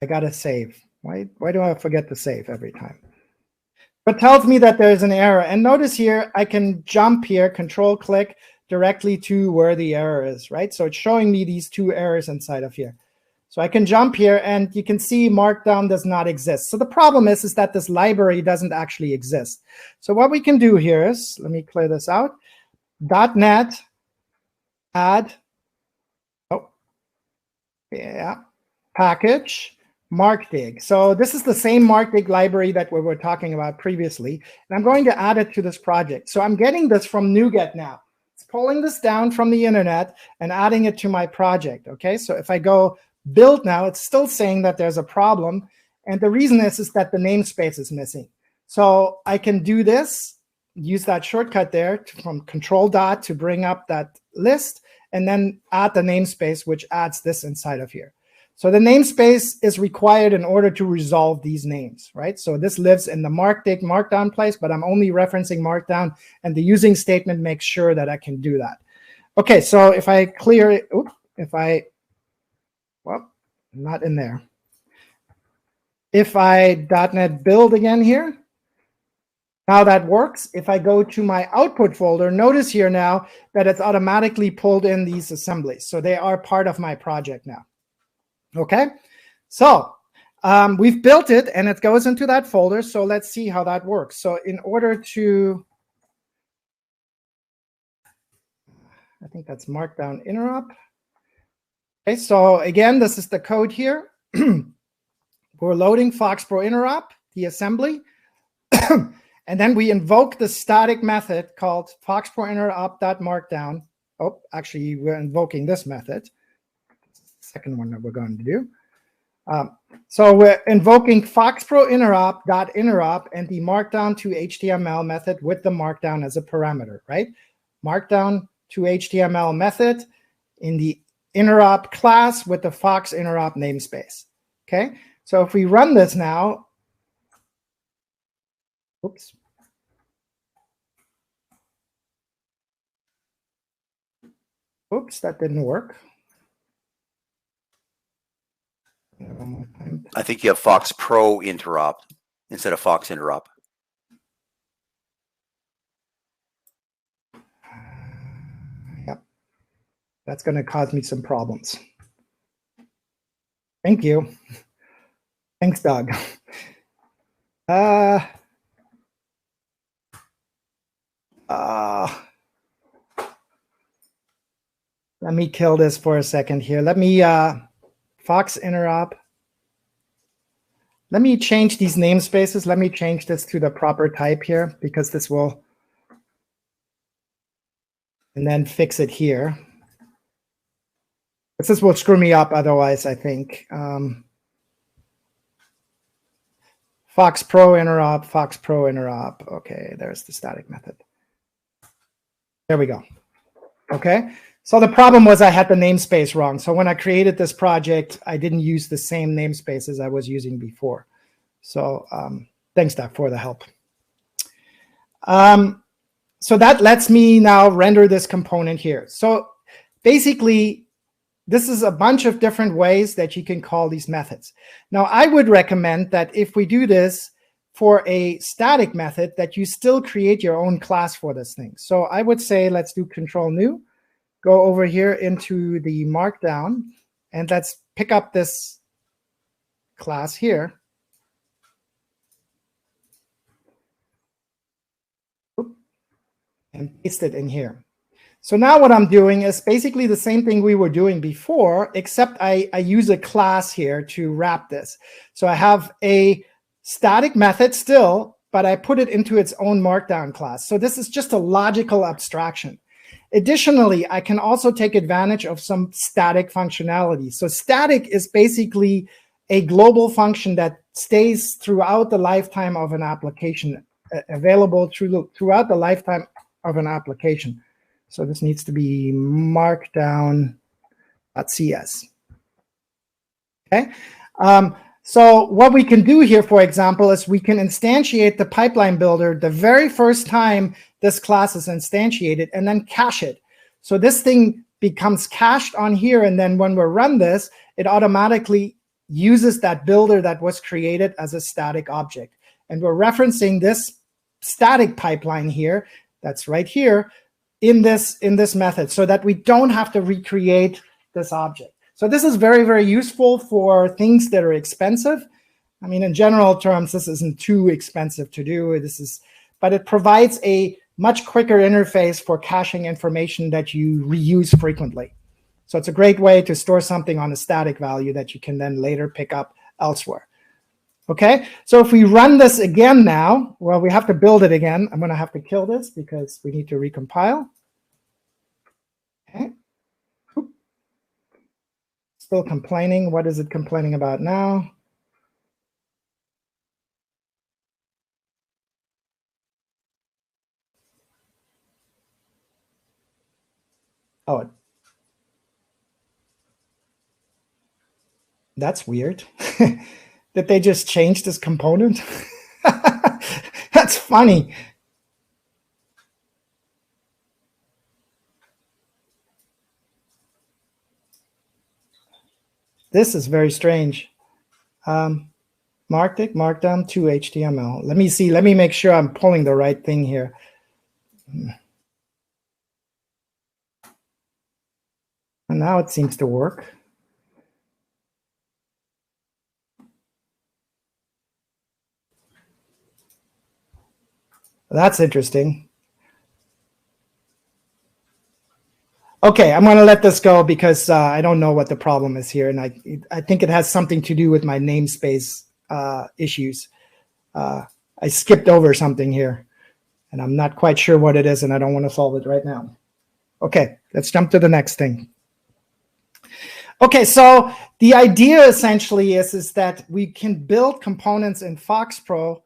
I got to save. Why do I forget to save every time? But tells me that there's an error. And notice here, I can jump here, control click directly to where the error is, right? So it's showing me these two errors inside of here. So I can jump here, and you can see Markdown does not exist. So the problem is that this library doesn't actually exist. So what we can do here is, let me clear this out, .NET add, package, markdig. So this is the same markdig library that we were talking about previously, and I'm going to add it to this project. So I'm getting this from NuGet now. It's pulling this down from the internet and adding it to my project. Okay, so if I go build now, it's still saying that there's a problem, and the reason is that the namespace is missing. So I can do this, use that shortcut there from control dot to bring up that list, and then add the namespace, which adds this inside of here. So the namespace is required in order to resolve these names, right? So this lives in the markdig markdown place, but I'm only referencing markdown, and the using statement makes sure that I can do that. Okay, so if I clear it, well, not in there. If I .NET build again here, now that works. If I go to my output folder, notice here now that it's automatically pulled in these assemblies. So they are part of my project now. Okay, so we've built it, and it goes into that folder. So let's see how that works. So in order to, I think that's Markdown Interop. Okay, so again, this is the code here. We're loading FoxPro Interop, the assembly. And then we invoke the static method called FoxPro Interop.Markdown. Oh, actually, we're invoking this method. Second one that we're going to do. So we're invoking FoxPro Interop.Interop and the Markdown to HTML method with the Markdown as a parameter, right? Markdown to HTML method in the Interop class with the Fox Interop namespace. Okay, so if we run this now, Oops. Oops, that didn't work. I think you have FoxPro Interop instead of Fox Interop. Yep. That's going to cause me some problems. Thank you. Thanks, Doug. Let me kill this for a second here. Let me Fox Interop. Let me change these namespaces. Let me change this to the proper type here, because this will, and then fix it here. This will screw me up otherwise, I think. FoxPro Interop, FoxPro Interop. Okay, there's the static method. There we go. Okay, so the problem was I had the namespace wrong. So when I created this project, I didn't use the same namespace as I was using before. So thanks, Doug, for the help. So that lets me now render this component here. So basically, this is a bunch of different ways that you can call these methods. Now, I would recommend that if we do this for a static method, that you still create your own class for this thing. So I would say, let's do Control New, go over here into the Markdown, and let's pick up this class here. And paste it in here. So now what I'm doing is basically the same thing we were doing before, except I use a class here to wrap this. So I have a static method still, but I put it into its own Markdown class. So this is just a logical abstraction. Additionally, I can also take advantage of some static functionality. So static is basically a global function that stays throughout the lifetime of an application, available throughout the lifetime of an application. So this needs to be markdown.cs. Okay. So what we can do here, for example, is we can instantiate the pipeline builder the very first time this class is instantiated, and then cache it. So this thing becomes cached on here, and then when we run this, it automatically uses that builder that was created as a static object. And we're referencing this static pipeline here, that's right here, in this method, so that we don't have to recreate this object. So this is very, very useful for things that are expensive. I mean, in general terms, this isn't too expensive to do. But it provides a much quicker interface for caching information that you reuse frequently. So it's a great way to store something on a static value that you can then later pick up elsewhere. Okay, so if we run this again now, well, we have to build it again. I'm going to have to kill this because we need to recompile. Okay. Still complaining. What is it complaining about now? Oh, that's weird. Did they just change this component? That's funny. This is very strange. Markdown to HTML. Let me see. Let me make sure I'm pulling the right thing here. And now it seems to work. That's interesting. Okay, I'm going to let this go because I don't know what the problem is here, and I think it has something to do with my namespace issues. I skipped over something here, and I'm not quite sure what it is, and I don't want to solve it right now. Okay, let's jump to the next thing. Okay, so the idea essentially is that we can build components in FoxPro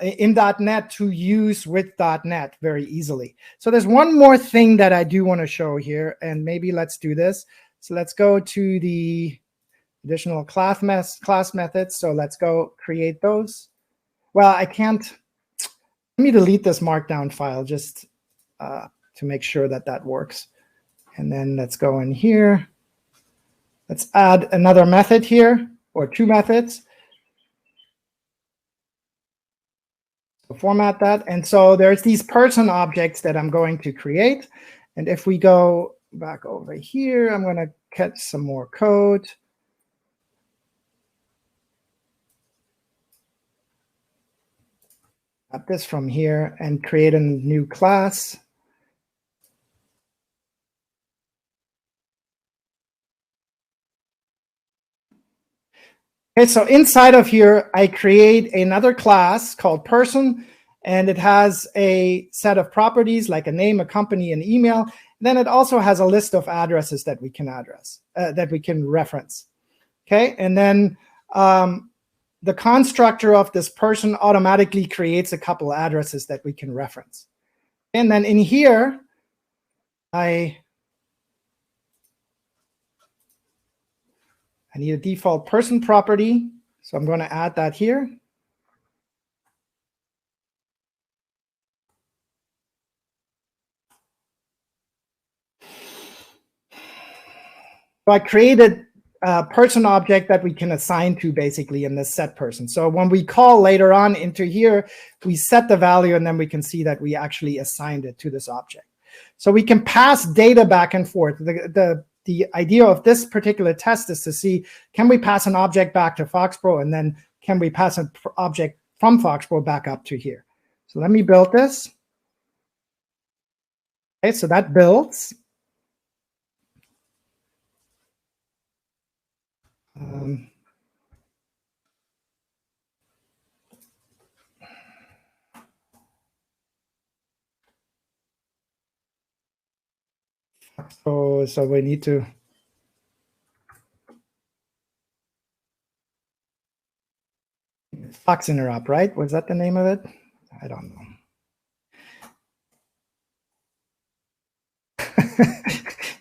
in .NET to use with .NET very easily. So there's one more thing that I do want to show here, and maybe let's do this. So let's go to the additional class methods. So let's go create those. Well, I can't. Let me delete this markdown file just to make sure that that works. And then let's go in here. Let's add another method here, or two methods. So format that. And so there's these person objects that I'm going to create. And if we go back over here, I'm going to catch some more code. Add this from here and create a new class. Okay, so inside of here, I create another class called person, and it has a set of properties like a name, a company, an email. And then it also has a list of addresses that we can reference. Okay, and then the constructor of this person automatically creates a couple addresses that we can reference. And then in here, I need a default person property, so I'm going to add that here. So I created a person object that we can assign to basically in this set person. So when we call later on into here, we set the value and then we can see that we actually assigned it to this object. So we can pass data back and forth. The idea of this particular test is to see, can we pass an object back to FoxPro, and then can we pass an object from FoxPro back up to here? So let me build this. Okay, so that builds. So we need to Fox Interop, right? Was that the name of it? I don't know.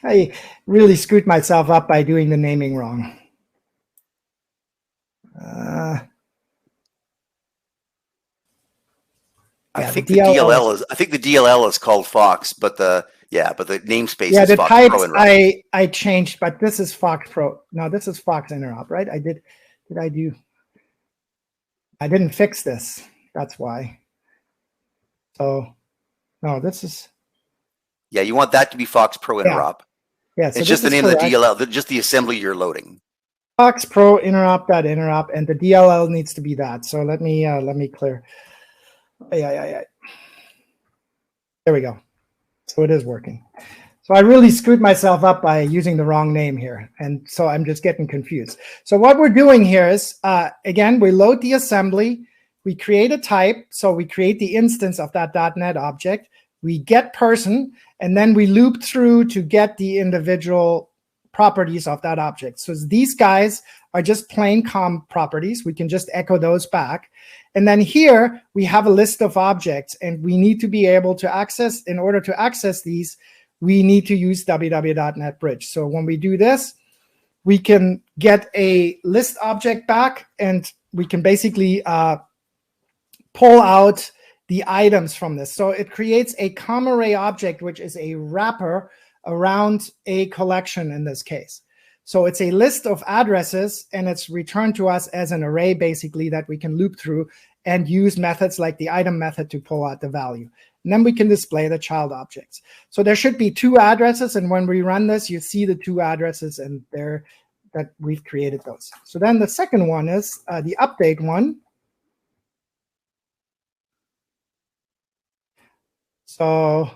I really screwed myself up by doing the naming wrong. I think the DLL is called Fox, but the namespace is the Fox types Pro Interop. I changed, but this is Fox Pro. No, this is Fox Interop, right? I didn't fix this. That's why. So no, this is. Yeah, you want that to be Fox Pro Interop. Yeah, so it's just the name of the DLL, just the assembly you're loading. Fox Pro Interop.interop, and the DLL needs to be that. So let me clear. There we go. So it is working. So I really screwed myself up by using the wrong name here. And so I'm just getting confused. So what we're doing here is, again, we load the assembly. We create a type. So we create the instance of that .NET object. We get person, and then we loop through to get the individual properties of that object. So these guys are just plain COM properties. We can just echo those back. And then here we have a list of objects, and we need to be able to access, in order to access these, we need to use wwDotnetBridge. So when we do this, we can get a list object back, and we can basically pull out the items from this. So it creates a COM array object, which is a wrapper around a collection in this case. So it's a list of addresses, and it's returned to us as an array, basically, that we can loop through and use methods like the item method to pull out the value. And then we can display the child objects. So there should be two addresses, and when we run this, you see the two addresses, and there that we've created those. So then the second one is the update one. So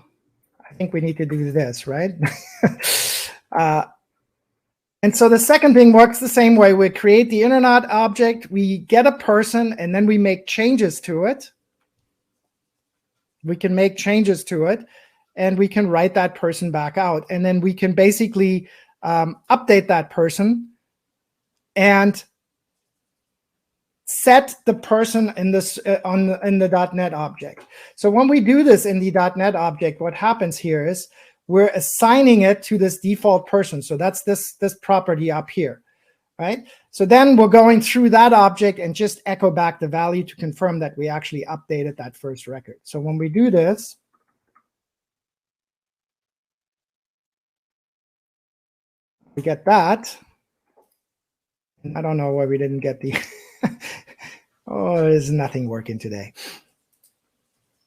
I think we need to do this, right? And so the second thing works the same way. We create the internet object, we get a person, and then we make changes to it. We can make changes to it, and we can write that person back out. And then we can basically update that person and set the person in this in the .NET object. So when we do this in the .NET object, what happens here is we're assigning it to this default person. So that's this property up here. right? So then we're going through that object and just echo back the value to confirm that we actually updated that first record. So when we do this, we get that. I don't know why we didn't get the, oh, there's nothing working today.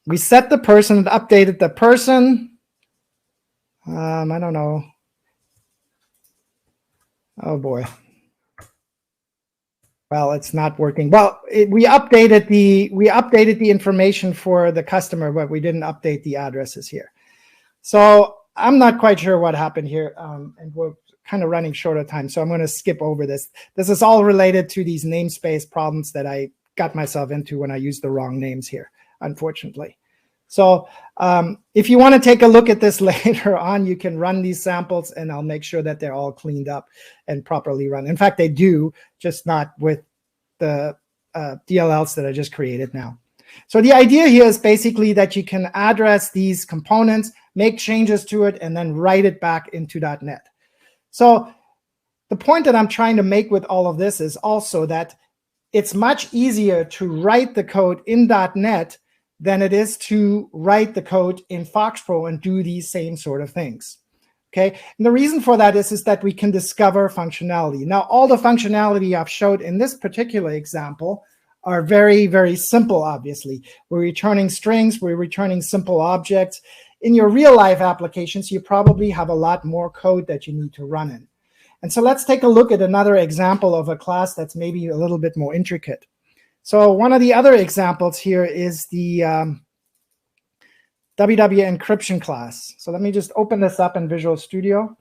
We set the person and updated the person. I don't know. Oh boy. Well, it's not working. Well, we updated the information for the customer, but we didn't update the addresses here. So I'm not quite sure what happened here, and we're kind of running short of time, so I'm going to skip over this. This is all related to these namespace problems that I got myself into when I used the wrong names here, unfortunately. So if you want to take a look at this later on, you can run these samples, and I'll make sure that they're all cleaned up and properly run. In fact, they do, just not with the DLLs that I just created now. So the idea here is basically that you can address these components, make changes to it, and then write it back into .NET. So the point that I'm trying to make with all of this is also that it's much easier to write the code in .NET than it is to write the code in FoxPro and do these same sort of things. Okay, and the reason for that is that we can discover functionality. Now, all the functionality I've showed in this particular example are very, very simple, obviously. We're returning strings, we're returning simple objects. In your real-life applications, you probably have a lot more code that you need to run in. And so let's take a look at another example of a class that's maybe a little bit more intricate. So one of the other examples here is the www encryption class. So let me just open this up in Visual Studio.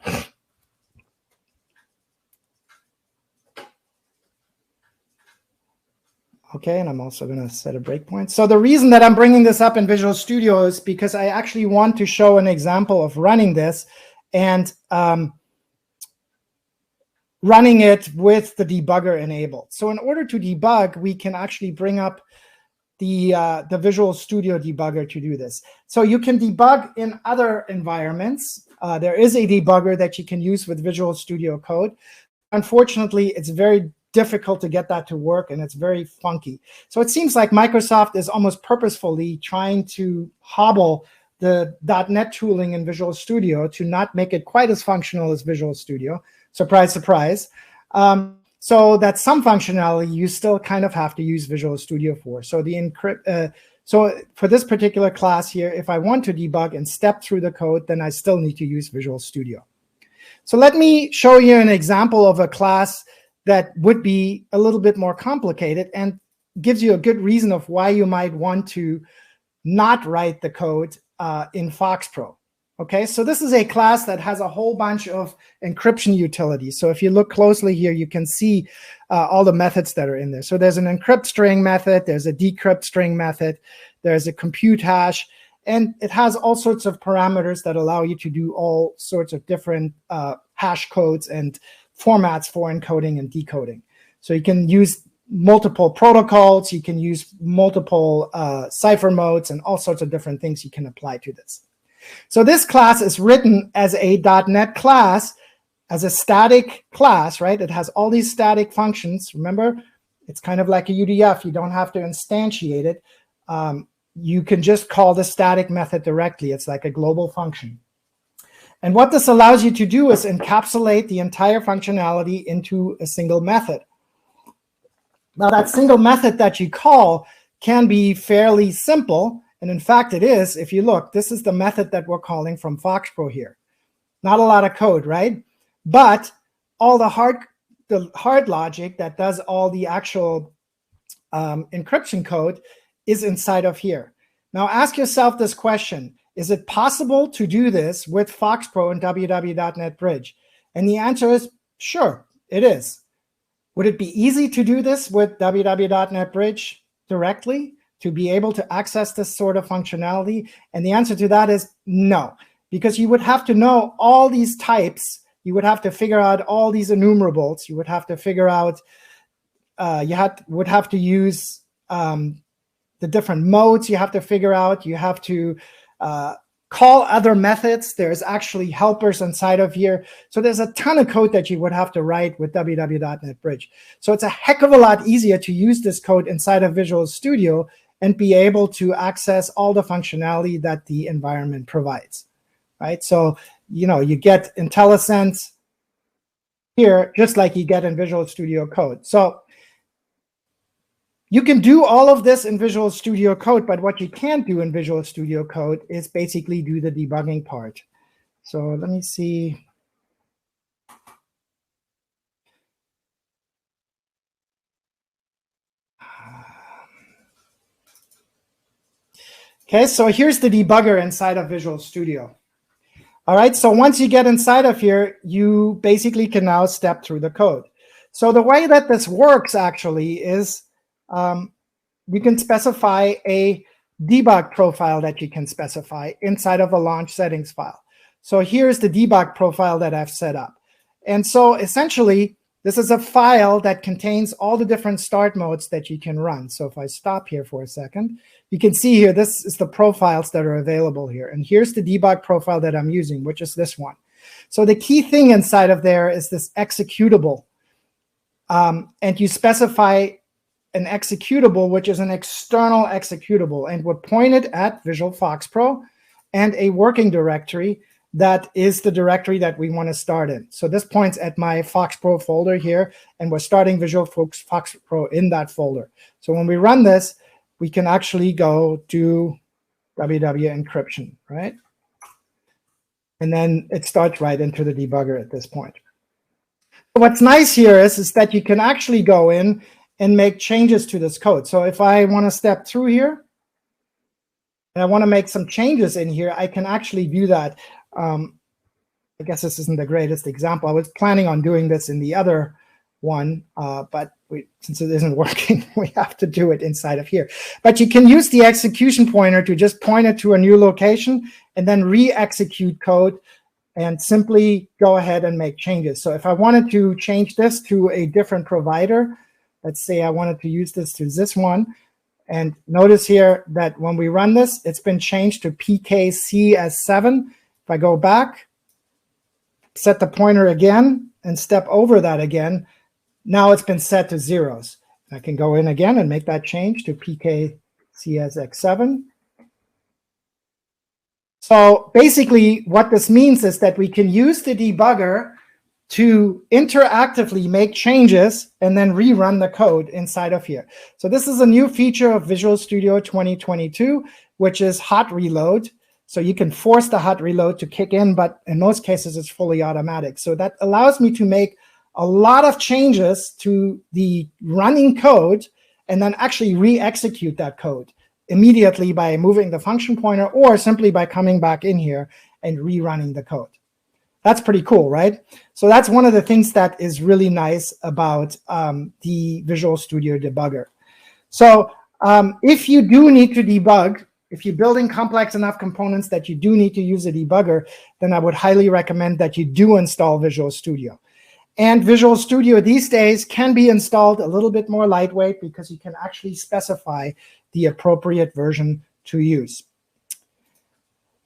Okay, and I'm also going to set a breakpoint. So the reason that I'm bringing this up in Visual Studio is because I actually want to show an example of running this and running it with the debugger enabled. So in order to debug, we can actually bring up the Visual Studio debugger to do this. So you can debug in other environments. There is a debugger that you can use with Visual Studio Code. Unfortunately, it's very difficult to get that to work, and it's very funky. So it seems like Microsoft is almost purposefully trying to hobble the .NET tooling in Visual Studio to not make it quite as functional as Visual Studio. Surprise, surprise. So that some functionality you still kind of have to use Visual Studio for. So so for this particular class here, if I want to debug and step through the code, then I still need to use Visual Studio. So let me show you an example of a class that would be a little bit more complicated and gives you a good reason of why you might want to not write the code in FoxPro. Okay, so this is a class that has a whole bunch of encryption utilities. So if you look closely here, you can see all the methods that are in there. So there's an encrypt string method, there's a decrypt string method, there's a compute hash, and it has all sorts of parameters that allow you to do all sorts of different hash codes and formats for encoding and decoding. So you can use multiple protocols, you can use multiple cipher modes, and all sorts of different things you can apply to this. So this class is written as a .NET class, as a static class, right? It has all these static functions. Remember, it's kind of like a UDF. You don't have to instantiate it. You can just call the static method directly. It's like a global function. And what this allows you to do is encapsulate the entire functionality into a single method. Now, that single method that you call can be fairly simple. And in fact, it is. If you look, this is the method that we're calling from FoxPro here. Not a lot of code, right? But all the hard logic that does all the actual encryption code is inside of here. Now, ask yourself this question. Is it possible to do this with FoxPro and www.NetBridge? And the answer is sure, it is. Would it be easy to do this with www.NetBridge directly, to be able to access this sort of functionality? And the answer to that is no, because you would have to know all these types. You would have to figure out all these enumerables. You would have to figure out, would have to use the different modes you have to figure out. You have to call other methods. There's actually helpers inside of here. So there's a ton of code that you would have to write with www.NetBridge. So it's a heck of a lot easier to use this code inside of Visual Studio and be able to access all the functionality that the environment provides, right? So, you know, you get IntelliSense here, just like you get in Visual Studio Code. So you can do all of this in Visual Studio Code, but what you can't do in Visual Studio Code is basically do the debugging part. So let me see. Okay, so here's the debugger inside of Visual Studio. All right, so once you get inside of here, you basically can now step through the code. So the way that this works actually is you can specify a debug profile that you can specify inside of a launch settings file. So here's the debug profile that I've set up. And so essentially, this is a file that contains all the different start modes that you can run. So if I stop here for a second, you can see here, this is the profiles that are available here. And here's the debug profile that I'm using, which is this one. So the key thing inside of there is this executable. And you specify an executable, which is an external executable, and would point it at Visual FoxPro and a working directory that is the directory that we want to start in. So this points at my FoxPro folder here, and we're starting Visual FoxPro in that folder. So when we run this, we can actually go to www encryption, right? And then it starts right into the debugger at this point. What's nice here is that you can actually go in and make changes to this code. So if I want to step through here, and I want to make some changes in here, I can actually do that. I guess this isn't the greatest example. I was planning on doing this in the other one, but since it isn't working, we have to do it inside of here. But you can use the execution pointer to just point it to a new location and then re-execute code and simply go ahead and make changes. So if I wanted to change this to a different provider, let's say I wanted to use this to this one, and notice here that when we run this, it's been changed to PKCS7. If I go back, set the pointer again, and step over that again, now it's been set to zeros. I can go in again and make that change to PKCSX7. So basically, what this means is that we can use the debugger to interactively make changes and then rerun the code inside of here. So this is a new feature of Visual Studio 2022, which is hot reload. So you can force the hot reload to kick in, but in most cases, it's fully automatic. So that allows me to make a lot of changes to the running code and then actually re-execute that code immediately by moving the function pointer or simply by coming back in here and rerunning the code. That's pretty cool, right? So that's one of the things that is really nice about the Visual Studio debugger. So if you do need to debug, if you're building complex enough components that you do need to use a debugger, then I would highly recommend that you do install Visual Studio. And Visual Studio these days can be installed a little bit more lightweight because you can actually specify the appropriate version to use.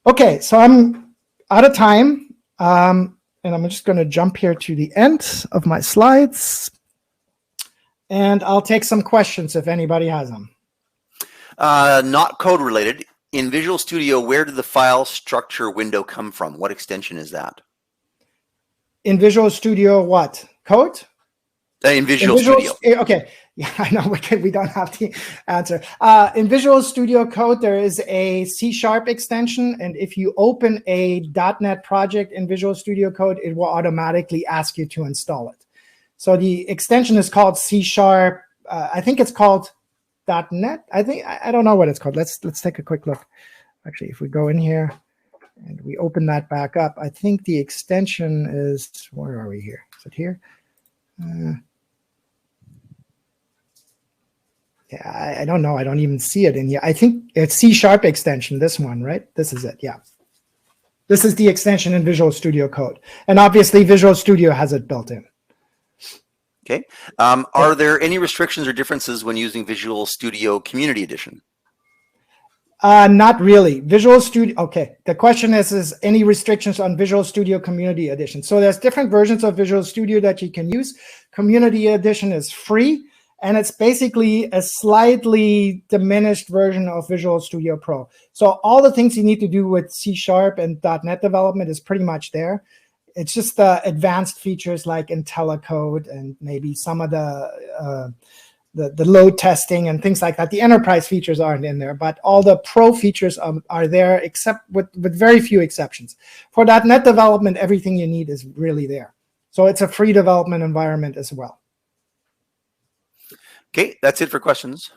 Okay, so I'm out of time. And I'm just going to jump here to the end of my slides. And I'll take some questions if anybody has them. Not code related. In Visual Studio, where did the file structure window come from? What extension is that? In Visual Studio, what? Code? In Visual Studio. Okay. Yeah, I know we don't have the answer. In Visual Studio Code, there is a C# extension. And if you open a .NET project in Visual Studio Code, it will automatically ask you to install it. So the extension is called C#. I think it's called .NET. I don't know what it's called. Let's take a quick look. Actually, if we go in here and we open that back up, I think the extension is, where are we here? Is it here? Yeah, I don't know. I don't even see it in here. I think it's C# extension, this one, right? This is it, yeah. This is the extension in Visual Studio Code. And obviously, Visual Studio has it built in. Okay. Are there any restrictions or differences when using Visual Studio Community Edition? Not really. Visual Studio. Okay. The question is any restrictions on Visual Studio Community Edition? So there's different versions of Visual Studio that you can use. Community Edition is free, and it's basically a slightly diminished version of Visual Studio Pro. So all the things you need to do with C# and .NET development is pretty much there. It's just the advanced features like IntelliCode and maybe some of the load testing and things like that. The enterprise features aren't in there, but all the pro features are there, except with very few exceptions. For .NET development, everything you need is really there. So it's a free development environment as well. Okay, that's it for questions.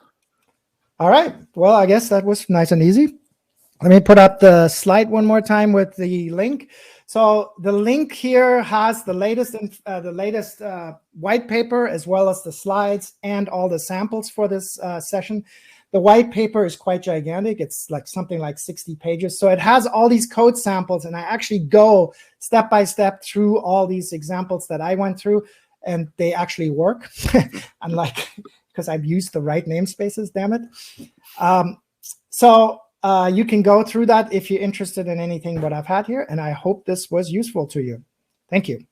All right. Well, I guess that was nice and easy. Let me put up the slide one more time with the link. So the link here has the latest white paper, as well as the slides and all the samples for this session. The white paper is quite gigantic. It's like something like 60 pages. So it has all these code samples, and I actually go step by step through all these examples that I went through, and they actually work, unlike because I've used the right namespaces, damn it. You can go through that if you're interested in anything what I've had here, and I hope this was useful to you. Thank you.